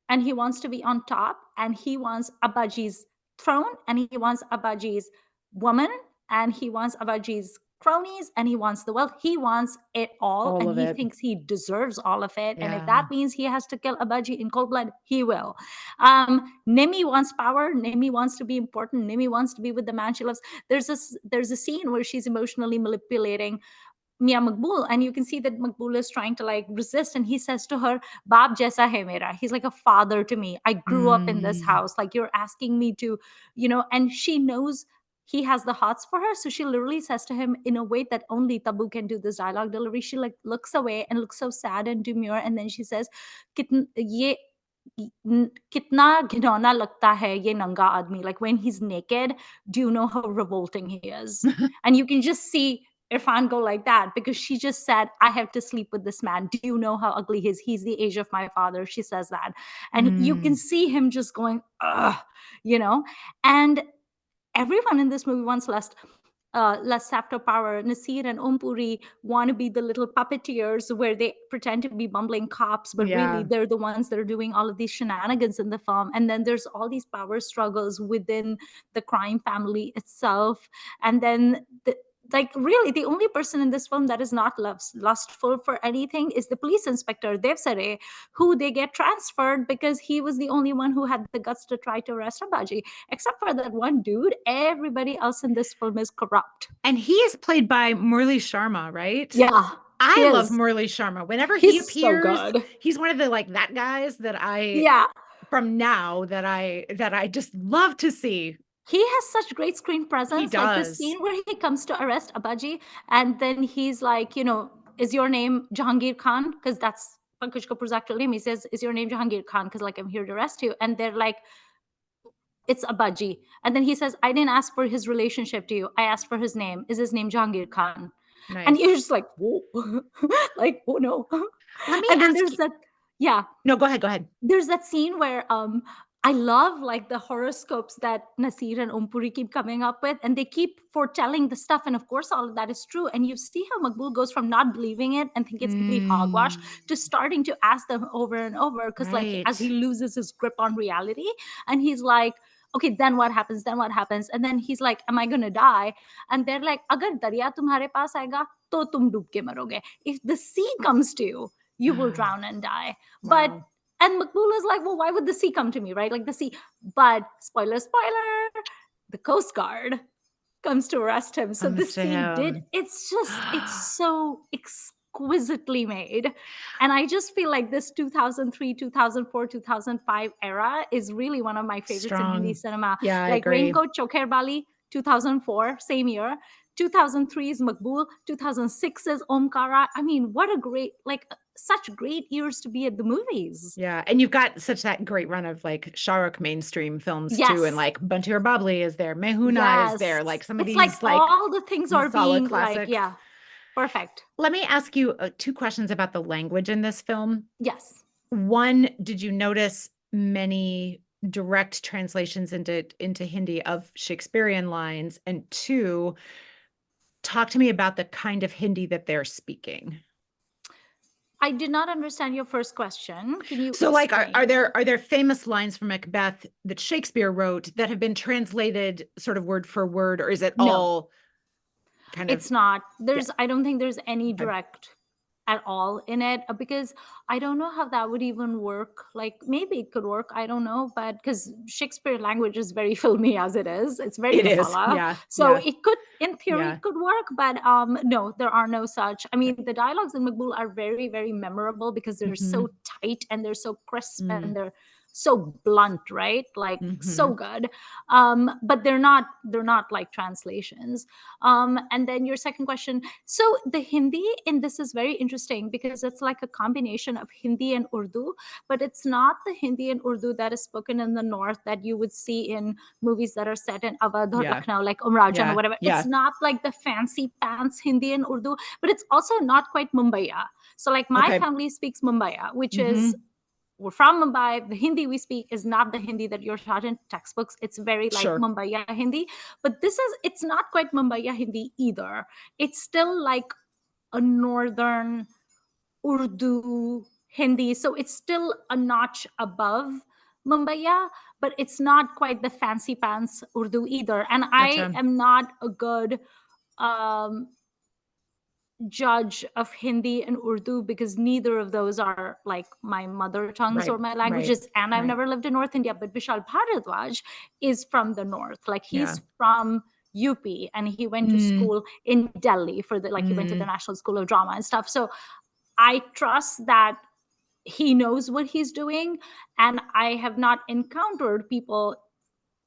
A: and he wants to be on top, and he wants Abaji's throne, and he wants Abaji's woman, and he wants Abaji's cronies, and he wants the wealth. He wants it all,
B: All
A: and
B: of
A: he
B: it.
A: thinks he deserves all of it. And if
B: Yeah.
A: that means he has to kill Abaji in cold blood, he will. Nimi wants power. Nimi wants to be important. Nimi wants to be with the man she loves. There's a scene where she's emotionally manipulating Mia Maqbool, and you can see that Maqbool is trying to like resist, and he says to her, Baap jaisa hai mera. He's like a father to me. I grew up in this house. Like, you're asking me to, and she knows he has the hots for her. So she literally says to him in a way that only Tabu can do this dialogue delivery. She like looks away and looks so sad and demure, and then she says, ye kitna घिनौना लगता है ये नंगा आदमी. Like when he's naked, do you know how revolting he is? And you can just see Irfan go like that, because she just said, I have to sleep with this man. Do you know how ugly he is? He's the age of my father. She says that. And you can see him just going, ugh, and everyone in this movie wants lust. Lust after power. Nasir and Ompuri want to be the little puppeteers where they pretend to be bumbling cops, but really
B: Yeah.
A: they're the ones that are doing all of these shenanigans in the film. And then there's all these power struggles within the crime family itself. And then like really the only person in this film that is not lustful for anything is the police inspector Dev Sare, who they get transferred because he was the only one who had the guts to try to arrest Abaji. Except for that one dude, everybody else in this film is corrupt.
B: And he is played by Murli Sharma, right?
A: Yeah.
B: I love Murli Sharma. Whenever he
A: He's so
B: appears,
A: good.
B: he's one of the like that guys that
A: Yeah.
B: from now that I just love to see.
A: He has such great screen presence.
B: He
A: Like the
B: does.
A: scene where he comes to arrest Abaji, and then he's like, is your name Jahangir Khan? Because that's Pankaj Kapoor's actual name. He says, is your name Jahangir Khan? Because like, I'm here to arrest you. And they're like, it's Abaji. And then he says, I didn't ask for his relationship to you. I asked for his name. Is his name Jahangir Khan?
B: Nice.
A: And you're just like, whoa. Like, oh no.
B: Let me
A: and then
B: ask
A: there's
B: you.
A: that. Yeah.
B: No, go ahead.
A: There's that scene where I love like the horoscopes that Nasir and Ompuri keep coming up with, and they keep foretelling the stuff. And of course, all of that is true. And you see how Maqbool goes from not believing it and think it's complete hogwash to starting to ask them over and over. Because like as he loses his grip on reality, and he's like, okay, then what happens? Then what happens? And then he's like, am I gonna die? And they're like, agar darya tumhare paas aayega, to tum doob ke maroge. If the sea comes to you, you will drown and die.
B: Wow.
A: But and Maqbool is like, well, why would the sea come to me, right? Like the sea. But spoiler, the Coast Guard comes to arrest him. So the scene it's so exquisitely made. And I just feel like this 2003, 2004, 2005 era is really one of my favorites in Hindi cinema.
B: Yeah,
A: like Raincoat Chokher Bali, 2004, same year. 2003 is Maqbool. 2006 is Omkara. I mean, what a great, like, such great years to be at the movies.
B: Yeah. And you've got such that great run of like Shah Rukh mainstream films too. And like Bantir Babli is there. Mehuna is there. Like some of these
A: like all the things are being
B: classics.
A: like, Perfect.
B: Let me ask you two questions about the language in this film.
A: Yes.
B: One, did you notice many direct translations into Hindi of Shakespearean lines? And two, talk to me about the kind of Hindi that they're speaking.
A: I did not understand your first question. Can you
B: So, like,
A: explain?
B: are there famous lines from Macbeth that Shakespeare wrote that have been translated sort of word for word, or is it
A: No,
B: all kind of
A: it's not.
B: yeah?
A: I don't think there's any
B: Okay.
A: direct at all in it, because I don't know how that would even work. Like, maybe it could work, I don't know, but because Shakespeare language is very filmy as it is, it's very
B: It is.
A: masala.
B: Yeah.
A: So
B: Yeah.
A: it could, in theory,
B: Yeah.
A: it could work, but no, there are no such. I mean, the dialogues in Maqbool are very, very memorable because they're
B: Mm-hmm.
A: so tight and they're so crisp
B: Mm.
A: and they're so blunt, right? Like, so
B: Mm-hmm.
A: good. But they're not like translations. And then your second question. So the Hindi in this is very interesting because it's like a combination of Hindi and Urdu, but it's not the Hindi and Urdu that is spoken in the north that you would see in movies that are set in Awadh or
B: Yeah.
A: Lucknow, like Umrajan or
B: Yeah.
A: whatever.
B: Yeah.
A: It's not like the fancy pants Hindi and Urdu, but it's also not quite Mumbaiya. So like my
B: Okay.
A: family speaks Mumbaiya, which
B: Mm-hmm.
A: is, we're from Mumbai. The Hindi we speak is not the Hindi that you're taught in textbooks. It's very like
B: Sure.
A: Mumbaiya Hindi, but it's not quite Mumbaiya Hindi either. It's still like a northern Urdu Hindi. So it's still a notch above Mumbaiya, but it's not quite the fancy pants Urdu either. And I
B: Gotcha.
A: am not a good um, judge of Hindi and Urdu because neither of those are like my mother tongues
B: Right.
A: or my
B: Right.
A: languages. And I've
B: Right.
A: never lived in North India, but Vishal Bharadwaj is from the North. Like
B: Yeah.
A: he's from UP and he went to
B: Mm.
A: school in Delhi for the, like he went to the
B: Mm.
A: National School of Drama and stuff. So I trust that he knows what he's doing. And I have not encountered people,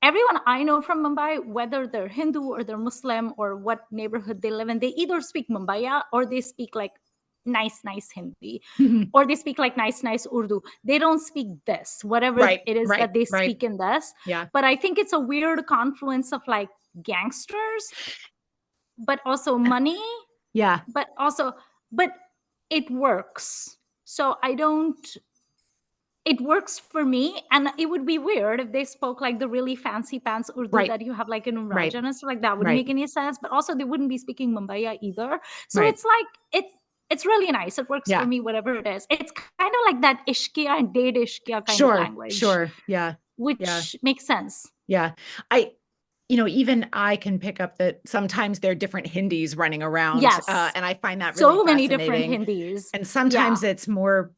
A: everyone I know from Mumbai, whether they're Hindu or they're Muslim or what neighborhood they live in, they either speak Mumbaiya or they speak like nice Hindi, or they speak like nice Urdu. They don't speak this, whatever
B: Right.
A: it is
B: Right.
A: that they
B: Right.
A: speak in this.
B: Yeah.
A: But I think it's a weird confluence of like gangsters, but also money,
B: Yeah.
A: but it works. So it works for me, and it would be weird if they spoke like the really fancy pants Urdu
B: Right.
A: that you have like in
B: Right.
A: Umrajan and stuff like that. Wouldn't
B: Right.
A: make any sense, but also they wouldn't be speaking Mumbaiya either. So
B: Right.
A: it's like it's really nice. It works
B: Yeah.
A: for me, whatever it is. It's kind of like that ishkia and date ishkia kind of
B: Sure.
A: language,
B: Sure. Yeah.
A: which
B: Yeah.
A: makes sense.
B: Yeah. Even I can pick up that sometimes there are different Hindis running around.
A: Yes.
B: And I find that really
A: So many different
B: fascinating.
A: Hindis.
B: And
A: Yeah.
B: sometimes it's more,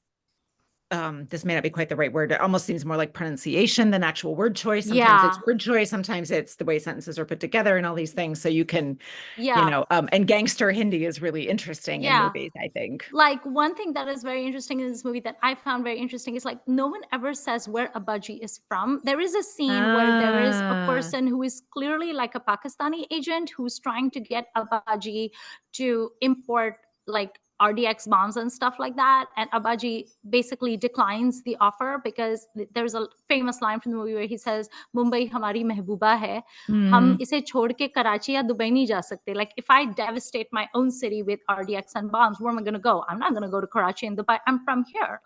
B: this may not be quite the right word. It almost seems more like pronunciation than actual word choice. Sometimes it's
A: Yeah.
B: word choice. Sometimes it's the way sentences are put together and all these things. So you can,
A: Yeah.
B: and gangster Hindi is really interesting in
A: Yeah.
B: movies, I think.
A: Like one thing that is very interesting in this movie that I found very interesting is like no one ever says where Abaji is from. There is a scene where there is a
B: Ah.
A: person who is clearly like a Pakistani agent who's trying to get Abaji to import like RDX bombs and stuff like that. And Abaji basically declines the offer because there's a famous line from the movie where he says, Mumbai hamari mehbooba hai. हम
B: Mm.
A: इसे छोड़ के कराची या Dubai नहीं जा सकते. Like if I devastate my own city with RDX and bombs, where am I going to go? I'm not going to go to Karachi and Dubai. I'm from here.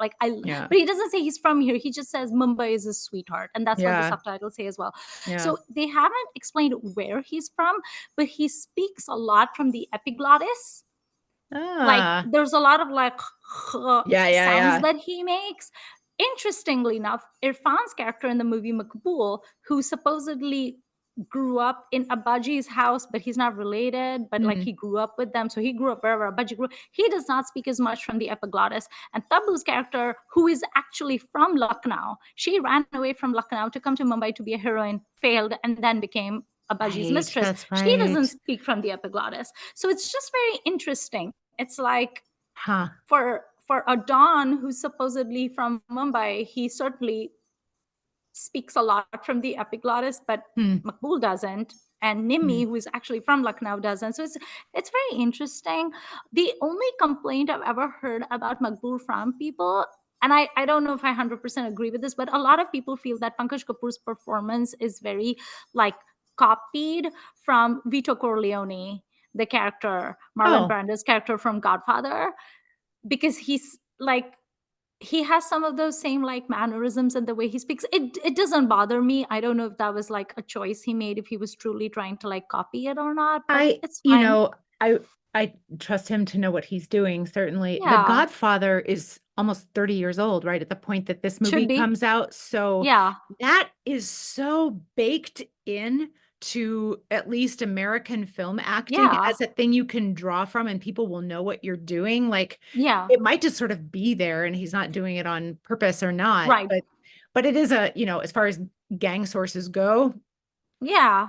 B: Yeah.
A: But he doesn't say he's from here. He just says Mumbai is his sweetheart, and that's what the
B: Yeah.
A: subtitles say as well.
B: Yeah.
A: So they haven't explained where he's from, but he speaks a lot from the epiglottis. Like
B: Ah.
A: there's a lot of like
B: Yeah.
A: sounds that he makes. Interestingly enough, Irfan's character in the movie Maqbool, who supposedly grew up in Abaji's house, but he's not related, but like
B: Mm.
A: he grew up with them. So he grew up wherever Abaji grew. He does not speak as much from the epiglottis. And Tabu's character, who is actually from Lucknow, she ran away from Lucknow to come to Mumbai to be a heroine, failed, and then became Abaji's
B: Right.
A: mistress.
B: That's
A: She doesn't
B: right.
A: speak from the epiglottis. So it's just very interesting. It's like
B: Huh.
A: for a Don who's supposedly from Mumbai, he certainly speaks a lot from the epiglottis, but Maqbool doesn't. And Nimmi, who is actually from Lucknow, doesn't. So it's very interesting. The only complaint I've ever heard about Maqbool from people, and I don't know if I 100% agree with this, but a lot of people feel that Pankaj Kapoor's performance is very like copied from Vito Corleone. the character, Marlon
B: Oh,
A: Brando's character from Godfather, because he's like he has some of those same like mannerisms and the way he speaks. It doesn't bother me. I don't know if that was like a choice he made, if he was truly trying to like copy it or not, but
B: I,
A: it's
B: you
A: fine.
B: know, I I trust him to know what he's doing, certainly. The
A: Yeah,
B: Godfather is almost 30 years old, right? At the point that this
A: should
B: movie
A: be.
B: comes out. So
A: Yeah,
B: that is so baked in to at least American film acting
A: yeah,
B: as a thing you can draw from and people will know what you're doing. Like
A: yeah,
B: it might just sort of be there and he's not doing it on purpose or not,
A: right.
B: but it is a, as far as gang sources go,
A: Yeah.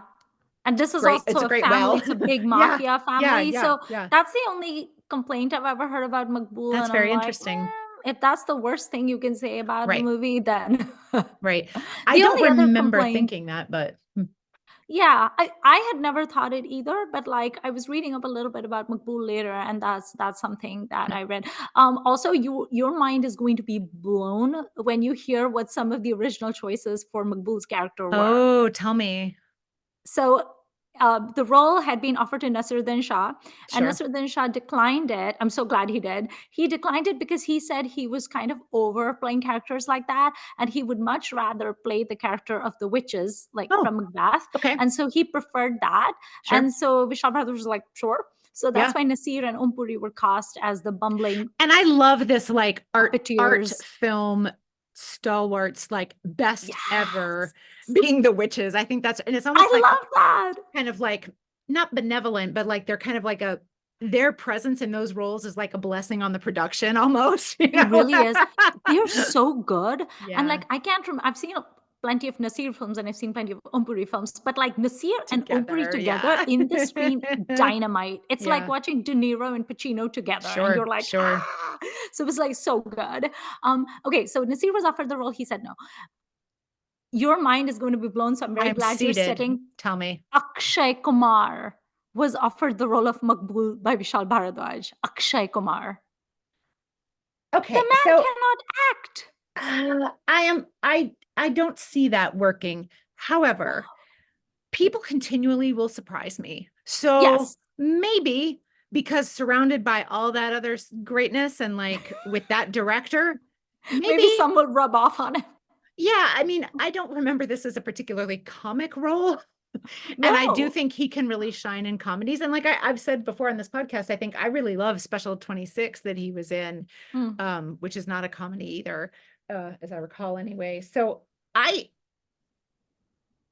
A: And this is
B: great.
A: also
B: It's a
A: a
B: great
A: family,
B: well.
A: it's a big
B: Yeah.
A: mafia
B: Yeah,
A: family.
B: yeah,
A: So
B: yeah.
A: that's the only complaint I've ever heard about Maqbool.
B: That's
A: And I'm
B: very
A: like,
B: interesting.
A: if that's the worst thing you can say about the
B: Right,
A: movie, then
B: right. I
A: the
B: don't
A: only other
B: remember
A: complaint,
B: thinking that, but
A: yeah, I had never thought it either, but like I was reading up a little bit about Maqbool later, and that's something that I read. Also, your mind is going to be blown when you hear what some of the original choices for Maqbool's character were.
B: oh, tell me.
A: So the role had been offered to Nasruddin Shah, and
B: Sure.
A: Nasruddin Shah declined it. I'm so glad he did. He declined it because he said he was kind of over playing characters like that, and he would much rather play the character of the witches, like
B: Oh,
A: from Macbeth.
B: okay.
A: And so he preferred that.
B: Sure.
A: And so Vishal Bharadwaj was like, sure. So that's
B: Yeah.
A: why Nasir and Umpuri were cast as the bumbling
B: And I love this like art
A: puppeteers.
B: film stalwarts, like best ever
A: Yes.
B: being the witches. I think that's, and it's almost
A: I
B: like
A: love that.
B: kind of like not benevolent, but like they're kind of like their presence in those roles is like a blessing on the production almost, you
A: It
B: know?
A: really is. They're so good, and,
B: Yeah,
A: like, I can't remember. I've seen plenty of Nasir films, and I've seen plenty of Ompuri films, but, like, Nasir and Ompuri
B: together.
A: together
B: Yeah.
A: in the screen, dynamite. It's like
B: Yeah,
A: watching De Niro and Pacino together, and you're
B: sure,
A: like,
B: sure.
A: "Ah!" So it was, like, so good. Okay, so Nasir was offered the role, he said no. Your mind is going to be blown, so I'm very
B: I'm
A: glad you're
B: seated.
A: sitting.
B: Tell me.
A: Akshay Kumar was offered the role of Maqbool by Vishal Bharadwaj. Akshay Kumar. The
B: Okay,
A: man
B: so
A: cannot act.
B: I don't see that working. However, people continually will surprise me. So
A: Yes.
B: maybe because surrounded by all that other greatness and like with that director,
A: Maybe
B: maybe,
A: some will rub off on it.
B: yeah, I mean, I don't remember this as a particularly comic role. And I do
A: No.
B: think he can really shine in comedies. And like I've said before on this podcast, I think I really love Special 26 that he was in,
A: Mm,
B: which is not a comedy either, as I recall anyway. So I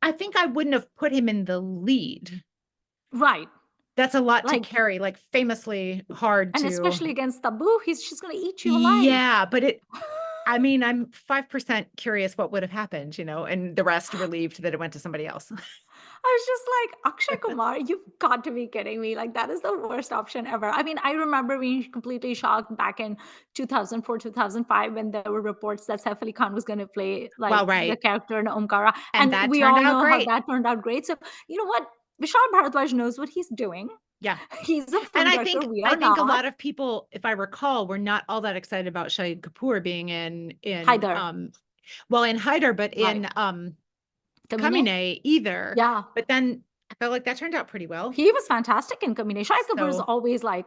B: I think I wouldn't have put him in the lead.
A: right.
B: That's a lot to
A: Like,
B: carry, like famously hard
A: and
B: to.
A: especially against Tabu, she's gonna eat you alive.
B: Yeah, but I mean, I'm 5% curious what would have happened, and the rest relieved that it went to somebody else.
A: I was just like, Akshay Kumar, you've got to be kidding me. Like, that is the worst option ever. I mean, I remember being completely shocked back in 2004, 2005 when there were reports that Saif Ali Khan was going to play like
B: Well,
A: the
B: right.
A: character in Omkara.
B: And
A: And
B: that
A: we
B: turned
A: all
B: out
A: know how
B: great.
A: that turned out great. So, you know what? Vishal Bharadwaj knows what he's doing.
B: Yeah.
A: He's a
B: And
A: film director. We
B: I
A: are
B: think a
A: not.
B: lot of people, if I recall, were not all that excited about Shahid Kapoor being in
A: Haider.
B: well, in Hyder, but
A: Right.
B: in
A: Kamine?
B: Kamine either.
A: Yeah.
B: But then I felt like that turned out pretty well.
A: He was fantastic in Kamine. Shahid Kapoor is
B: So,
A: always like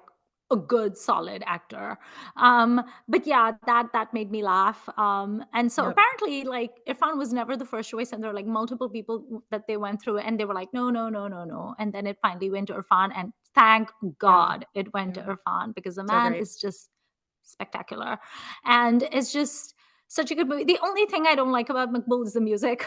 A: a good, solid actor. But yeah, that made me laugh. And so
B: yep.
A: apparently, like Irfan was never the first choice, and there were like multiple people that they went through, and they were like, no, no, no, no, no. And then it finally went to Irfan, and thank
B: Yeah.
A: God it went to
B: Yeah.
A: Irfan because the
B: So
A: man
B: great.
A: is just spectacular, and it's just such a good movie. The only thing I don't like about Maqbool is the music.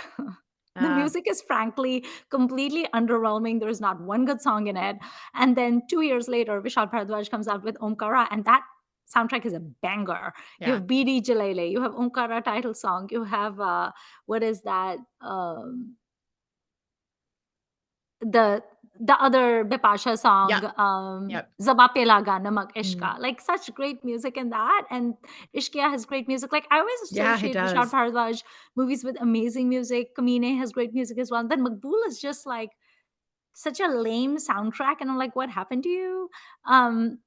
A: The
B: Uh,
A: music is frankly completely underwhelming. There is not one good song in it. And then 2 years later, Vishal Bharadwaj comes out with Omkara, and that soundtrack is a banger. You
B: yeah.
A: have BD Jalele, you have Omkara title song, you have, what is that? The the other Bipasha song,
B: Yep. Yep.
A: Zaba Pe Laga Namak
B: Mm.
A: Ishqa, like such great music in that, and Ishqiya has great music. Like I always
B: Yeah, he
A: associate Vishal
B: does.
A: Bharadwaj movies with amazing music. Kamine has great music as well. Then Maqbool is just like such a lame soundtrack, and I'm like, what happened to you?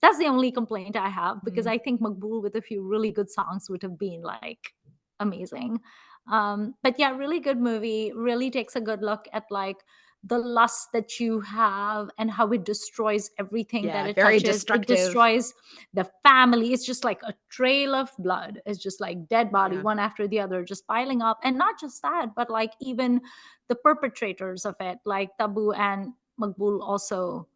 A: That's the only complaint I have because
B: Mm.
A: I think Maqbool with a few really good songs would have been like amazing. But yeah, really good movie. Really takes a good look at like the lust that you have and how it destroys everything that
B: Yeah,
A: it
B: very
A: touches. It
B: destructive.
A: destroys the family. It's just like a trail of blood. It's just like dead body,
B: Yeah.
A: one after the other, just piling up. And not just that, but like even the perpetrators of it, like Tabu and Maqbool also,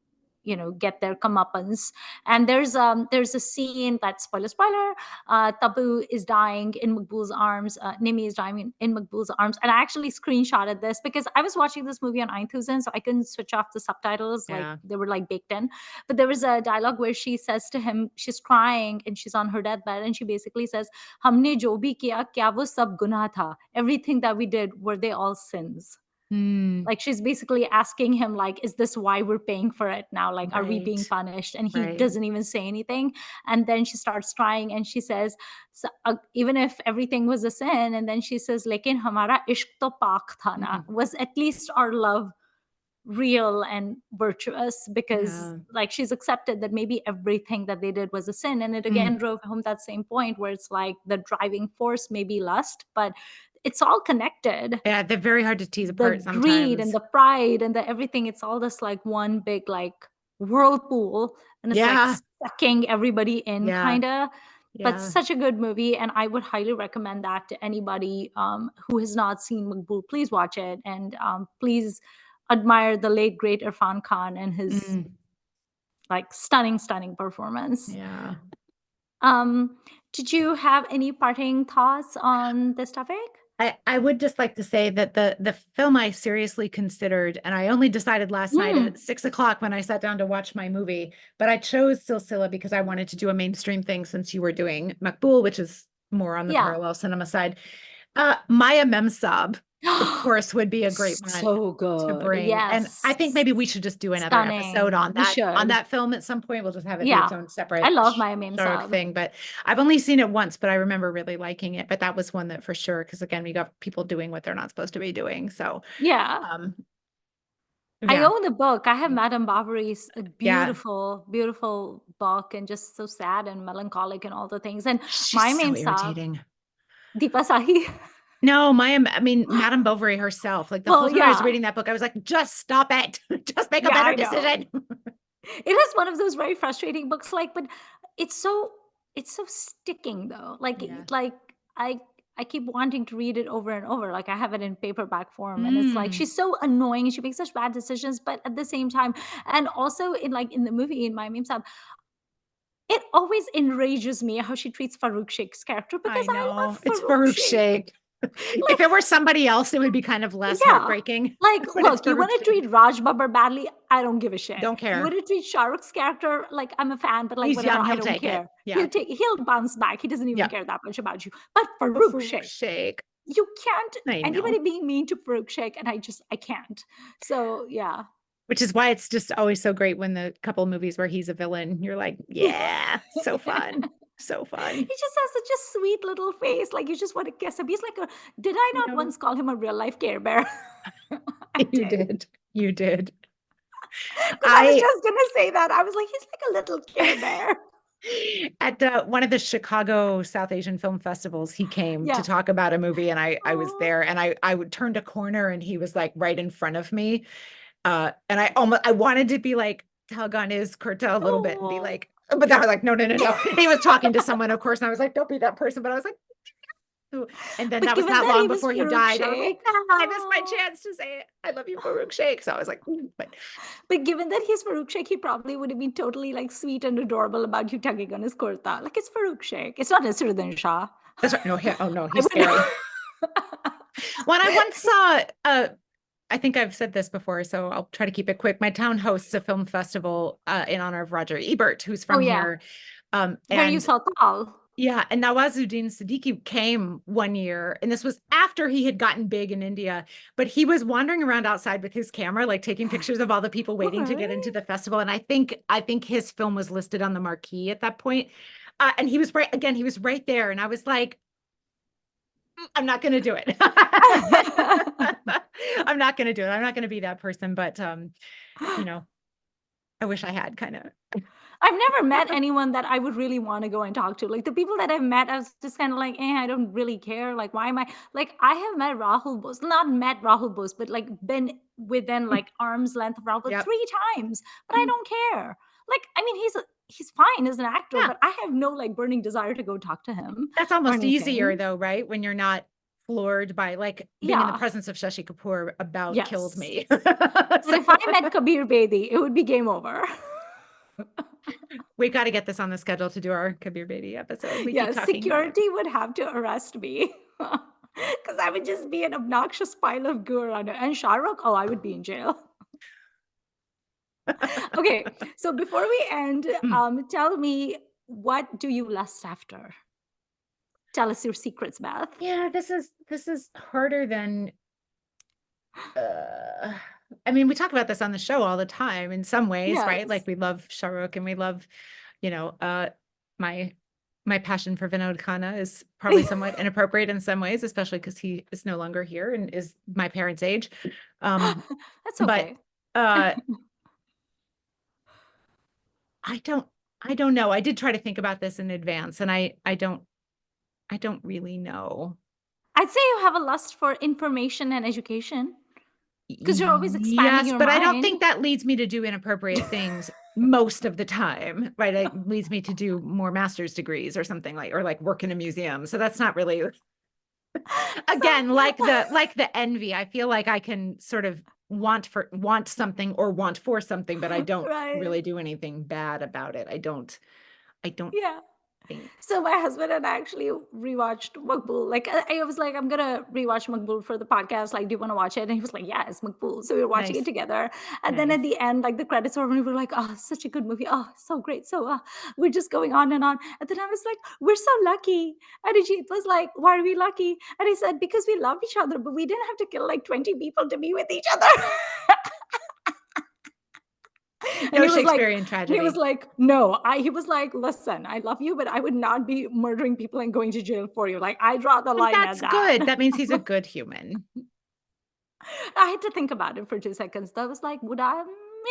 A: get their comeuppance. And there's a scene that, spoiler, Tabu is dying in Maqbool's arms. Nimi is dying in Maqbool's arms. And I actually screenshotted this because I was watching this movie on iTunes, so I couldn't switch off the subtitles. Like
B: Yeah.
A: they were like baked in. But there was a dialogue where she says to him, she's crying and she's on her deathbed, and she basically says, "Humne jo bhi kiya, kya wo sab gunah tha? Everything that we did, were they all sins?"
B: Mm,
A: Like she's basically asking him, like, is this why we're paying for it now? Like, are we being
B: right.
A: punished? And he
B: Right.
A: doesn't even say anything. And then she starts crying and she says, so, even if everything was a sin, and then she says, lekin hamara ishq to pak tha na,
B: Mm,
A: was at least our love real and virtuous, because
B: yeah.
A: like she's accepted that maybe everything that they did was a sin. And it
B: Mm,
A: again drove home that same point where it's like the driving force may be lust, but it's all connected.
B: yeah, they're very hard to tease
A: The
B: apart
A: greed and
B: sometimes.
A: the pride and the everything, it's all this like one big like whirlpool, and it's like
B: Yeah.
A: sucking everybody in
B: Yeah.
A: kind of. But
B: Yeah.
A: such a good movie, and I would highly recommend that to anybody who has not seen Maqbool. Please watch it, and please admire the late great Irfan Khan and his
B: Mm,
A: like stunning performance.
B: yeah.
A: um did you have any parting thoughts on this topic?
B: I would just like to say that the film I seriously considered, and I only decided last night
A: Mm,
B: at 6 o'clock when I sat down to watch my movie, but I chose Silsila because I wanted to do a mainstream thing since you were doing Maqbool, which is more on the
A: yeah.
B: parallel cinema side. Maya Memsab, of course, would be a great one
A: So
B: to
A: good.
B: bring. And I think
A: Yes.
B: maybe we should just do another episode
A: Stunning.
B: on
A: We should.
B: that film at some point. We'll just have it be its
A: Yeah.
B: own
A: I
B: separate
A: love Maya Meme
B: shark
A: Sub.
B: thing. But I've only seen it once, but I remember really liking it. But that was one that for sure, because again, we got people doing what they're not supposed to be doing. So
A: Yeah.
B: um
A: I
B: yeah.
A: own the book. I have Madame Bovary's a
B: Yeah.
A: beautiful book, and just so sad and melancholic and all the things. And
B: She's
A: my
B: so
A: Meme Sab,
B: irritating.
A: Deepa Sahi.
B: No, I mean, Madame Bovary herself, like the
A: Well,
B: whole time I was
A: yeah.
B: reading that book, I was like, just stop it. Just make a
A: Yeah,
B: better
A: I know.
B: decision.
A: It is one of those very frustrating books, like, but it's so it's so sticking though.
B: Yeah.
A: Like I I keep wanting to read it over and over. Like I have it in paperback form, and it's like
B: Mm,
A: she's so annoying and she makes such bad decisions, but at the same time, and also in the movie in My Meme Sab, it always enrages me how she treats Farouk Sheikh's character,
B: I
A: because I
B: know. It's
A: love Farouk
B: Farouk
A: Sheikh.
B: Sheikh. If
A: Like,
B: it were somebody else, it would be kind of less
A: yeah.
B: heartbreaking,
A: Like,
B: but it's
A: look, you
B: Farouk
A: wanna
B: Sheikh.
A: treat Raj Babbar badly, I don't give a shit.
B: Don't
A: You
B: care.
A: wanna treat Shah Rukh's character, like, I'm a fan, but, like,
B: He's
A: whatever,
B: young,
A: I
B: he'll
A: don't
B: take it.
A: care.
B: Yeah.
A: He'll bounce back, he doesn't even
B: Yeah.
A: care that much about you. But
B: But
A: Farouk
B: Farouk
A: Sheikh,
B: Sheikh,
A: you can't,
B: I
A: anybody
B: know.
A: being mean to Farouk Sheikh, and I can't. So, yeah.
B: Which is why it's just always so great when the couple movies where he's a villain, you're like, yeah, so fun. So
A: He
B: fun.
A: just has such a sweet little face, like, you just wanna kiss him. He's like a did I
B: I
A: not
B: know.
A: once call him a real life Care Bear? I
B: You
A: did.
B: did. You did.
A: 'Cause I was
B: I
A: just gonna say that. I was like, "He's like a little Care Bear."
B: at one of the Chicago South Asian Film Festivals, he came to
A: Yeah.
B: talk about a movie and I was
A: Oh.
B: there and I would turned a corner and he was like right in front of me. And I wanted to be like, tug on his kurta a little bit and be
A: Oh.
B: like, but then I was like, no, no, no, no. He was talking to someone, of course, and I was like, don't be that person. But I was like, "Ooh." And then
A: But
B: that was
A: given
B: not
A: that
B: long
A: he was
B: before he
A: Farouk
B: died. I was like,
A: Sheikh,
B: ah, I missed my
A: oh,
B: chance to say it. I love you, Farouk Sheikh. So I was like, but
A: but given that he's Farouk Sheikh, he probably would have been totally, like, sweet and adorable about you tugging on his kurta. Like, it's Farouk Sheikh. It's not Nasruddin Shah.
B: that's right. No, oh no,
A: I
B: he's scary.
A: would
B: When I once saw I think I've said this before, so I'll try to keep it quick. My town hosts a film festival in honor of Roger Ebert, who's
A: Oh,
B: from
A: yeah.
B: here.
A: Where you
B: And
A: saw Tal.
B: yeah, and Nawazuddin Siddiqui came one year, and this was after he had gotten big in India, but he was wandering around outside with his camera, like taking pictures of all the people waiting to
A: Okay.
B: get into the festival. And I think his film was listed on the marquee at that point. And he was right again, he was right there, and I was like, I'm not going to do it. I'm not going to do it. I'm not going to be that person, but you know, I wish I had kind of.
A: I've never met anyone that I would really want to go and talk to. Like the people that I've met, I was just kind of like, I don't really care. Like, why am I like I have met Rahul Bose, not met Rahul Bose, but like been within like arm's length of Rahul
B: Yep.
A: 3 times, but I don't care. Like, I mean, he's fine as an actor,
B: Yeah.
A: but I have no like burning desire to go talk to him
B: That's
A: or
B: almost easier
A: anything.
B: though, right? When you're not floored by like being in the
A: Yeah.
B: presence of Shashi Kapoor about killed
A: Yes.
B: me.
A: But if I met Kabir Bedi, it would be game over.
B: We got to get this on the schedule to do our Kabir Bedi episode. We keep
A: Yeah,
B: talking about it.
A: security would have to arrest me because I would just be an obnoxious pile of goo around it. And Shah Rukh, oh, I would be in jail. Okay, so before we end, tell me, what do you lust after? Tell us your secrets, Beth.
B: Yeah, this is harder than uh I mean, we talk about this on the show all the time in some ways, right? Like
A: Yes.
B: we love Shah Rukh and we love, you know, my my passion for Vinod Khanna is probably somewhat inappropriate in some ways, especially because he is no longer here and is my parents' age. Um,
A: That's
B: but
A: okay.
B: uh I don't I don't know. I did try to think about this in advance and I don't really know.
A: I'd say you have a lust for information and education because you're always expanding
B: Yes,
A: your
B: but I don't
A: mind.
B: think that leads me to do inappropriate things most of the time, right? It leads me to do more master's degrees or something like, or like work in a museum. So that's not really, again,
A: So,
B: like the envy. I feel like I can sort of want something or want for something, but I don't
A: right.
B: really do anything bad about it. I don't
A: Yeah.
B: think.
A: So my husband and I actually rewatched Maqbool. Like I was like, I'm gonna rewatch Maqbool for the podcast. Like, do you want to watch it? And he was like, yeah, it's Maqbool. So we were watching it
B: Nice,
A: together. And then at
B: nice.
A: the end, like the credits were, and we were like, oh, such a good movie. Oh, so great. So we're just going on and on. And then I was like, we're so lucky. And he was like, why are we lucky? And he said, because we love each other, but we didn't have to kill like 20 people to be with each other. And
B: No
A: he was like
B: Shakespearean tragedy.
A: "No." He was like, "Listen, I love you, but I would not be murdering people and going to jail for you. Like, I draw the
B: And
A: line at
B: that's
A: that."
B: good. That means he's a good human.
A: I had to think about it for 2 seconds. I was like, "Would I?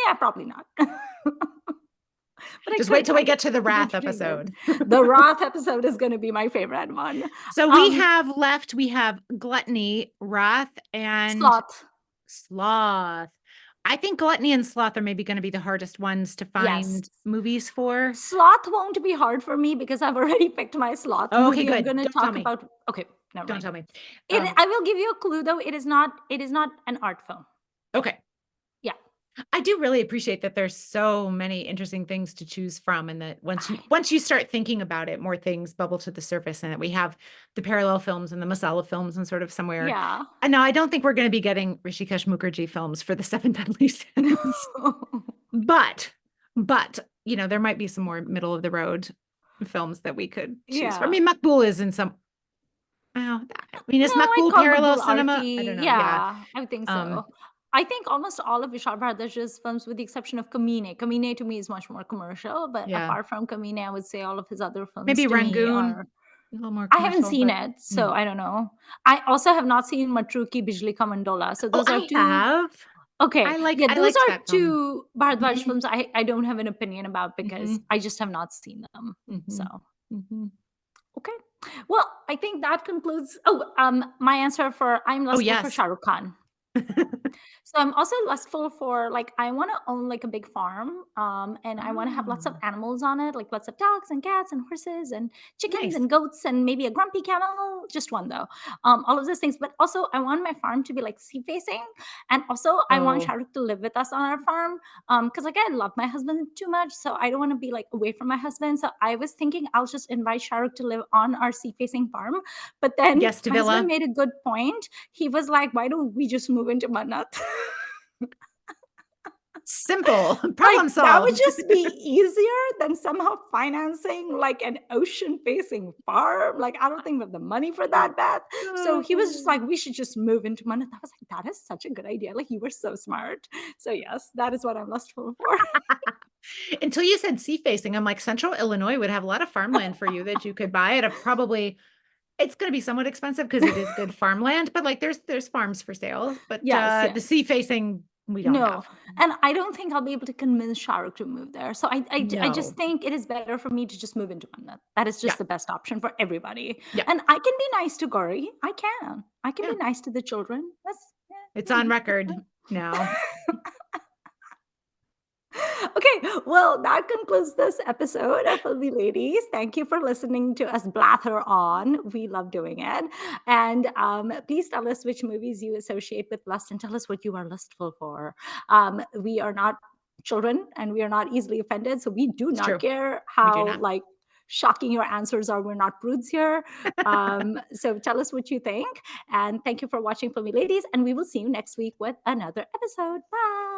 A: Yeah, probably not." But I
B: Just wait
A: could.
B: till we
A: I
B: get
A: could
B: to the
A: keep
B: Wrath
A: entertaining it.
B: episode.
A: The Wrath episode is gonna be my favorite one.
B: So we
A: Um,
B: have left, we have gluttony, wrath, and
A: Sloth.
B: sloth. I think gluttony and sloth are maybe going to be the hardest ones to
A: Yes.
B: find movies for.
A: Sloth won't be hard for me because I've already picked my sloth
B: Okay,
A: movie. I'm
B: good.
A: gonna
B: Don't tell
A: talk
B: me.
A: about. Okay, never
B: Don't
A: mind.
B: tell me.
A: It
B: Um,
A: I will give you a clue though, it is not an art film.
B: okay.
A: Yeah.
B: I do really appreciate that there's so many interesting things to choose from, and that
A: I
B: once you start thinking about it, more things bubble to the surface, and that we have the parallel films and the masala films and sort of somewhere.
A: Yeah.
B: And now I don't think we're going to be getting Rishikesh Mukherjee films for the Seven Deadly Sins.
A: No.
B: But you know, there might be some more middle of the road films that we could choose from. I
A: Yeah.
B: mean, Maqbool is in some. Well, I mean,
A: No,
B: is
A: I'd
B: Maqbool
A: call
B: parallel
A: Maqbool
B: cinema? I don't
A: arty.
B: know. Yeah.
A: Yeah, I would think
B: Um.
A: so. I think almost all of Vishal Bharadwaj's films, with the exception of Kamine. Kamine to me is much more commercial, but
B: Yeah.
A: apart from Kamine, I would say all of his other films
B: Maybe
A: to me
B: Rangoon.
A: are.
B: A little more
A: I haven't
B: commercial,
A: seen
B: but.
A: it, so
B: Mm.
A: I don't know. I also have not seen Matru Ki Bijli Ka Mandola. So
B: Oh,
A: those are
B: I
A: two.
B: have.
A: Okay, yeah,
B: I
A: those
B: liked
A: are
B: that film.
A: two Bharadwaj
B: Hmm.
A: films I don't have an opinion about because
B: Hmm.
A: I just have not seen them. So.
B: Hmm. Hmm.
A: Okay. Well, I think that concludes. Oh, my answer for I'm
B: Oh,
A: lustful for
B: yes.
A: Shah Rukh Khan. So I'm also lustful for like I want to own like a big farm, and I want to have lots of
B: Oh,
A: animals on it, like lots of dogs and cats and horses and chickens
B: nice.
A: and goats and maybe a grumpy camel, just one though. All of those things. But also I want my farm to be like sea facing, and also I want
B: Oh,
A: Shah Rukh to live with us on our farm, because like I love my husband too much, so I don't want to be like away from my husband. So I was thinking I'll just invite Shah Rukh to live on our sea facing farm, but then
B: guest
A: my husband
B: villa.
A: made a good point. He was like, "Why don't we just move into Manat?"
B: Simple.
A: Like
B: Problem
A: that would
B: solved.
A: just be easier than somehow financing like an ocean facing farm. Like, I don't think we have the money for that, Beth. So he was just like, we should just move into Manat. I was like, that is such a good idea. Like, you were so smart. So, yes, that is what I'm lustful for.
B: Until you said sea facing, I'm like, Central Illinois would have a lot of farmland for you that you could buy at a probably, it's going to be somewhat expensive because it is good farmland, but like there's farms for sale. But
A: Yes,
B: the
A: yes.
B: sea facing We don't
A: No,
B: have.
A: and I don't think I'll be able to convince Shahrukh to move there. So I just
B: No.
A: think it is better for me to just move into Mandat. That is
B: Yeah.
A: just the best option for everybody.
B: Yeah.
A: And I can be nice to Gauri. I can. I can
B: Yeah.
A: be nice to the children. That's
B: It's
A: yeah,
B: on
A: it's
B: record
A: fine.
B: now.
A: Okay, well, that concludes this episode of Filmy Ladies. Thank you for listening to us blather on. We love doing it. And please tell us which movies you associate with lust and tell us what you are lustful for. We are not children and we are not easily offended. So we do
B: It's
A: not
B: true.
A: care
B: We do
A: how
B: not.
A: like shocking your answers are. We're not prudes here. So tell us what you think. And thank you for watching Filmy Ladies. And we will see you next week with another episode. Bye.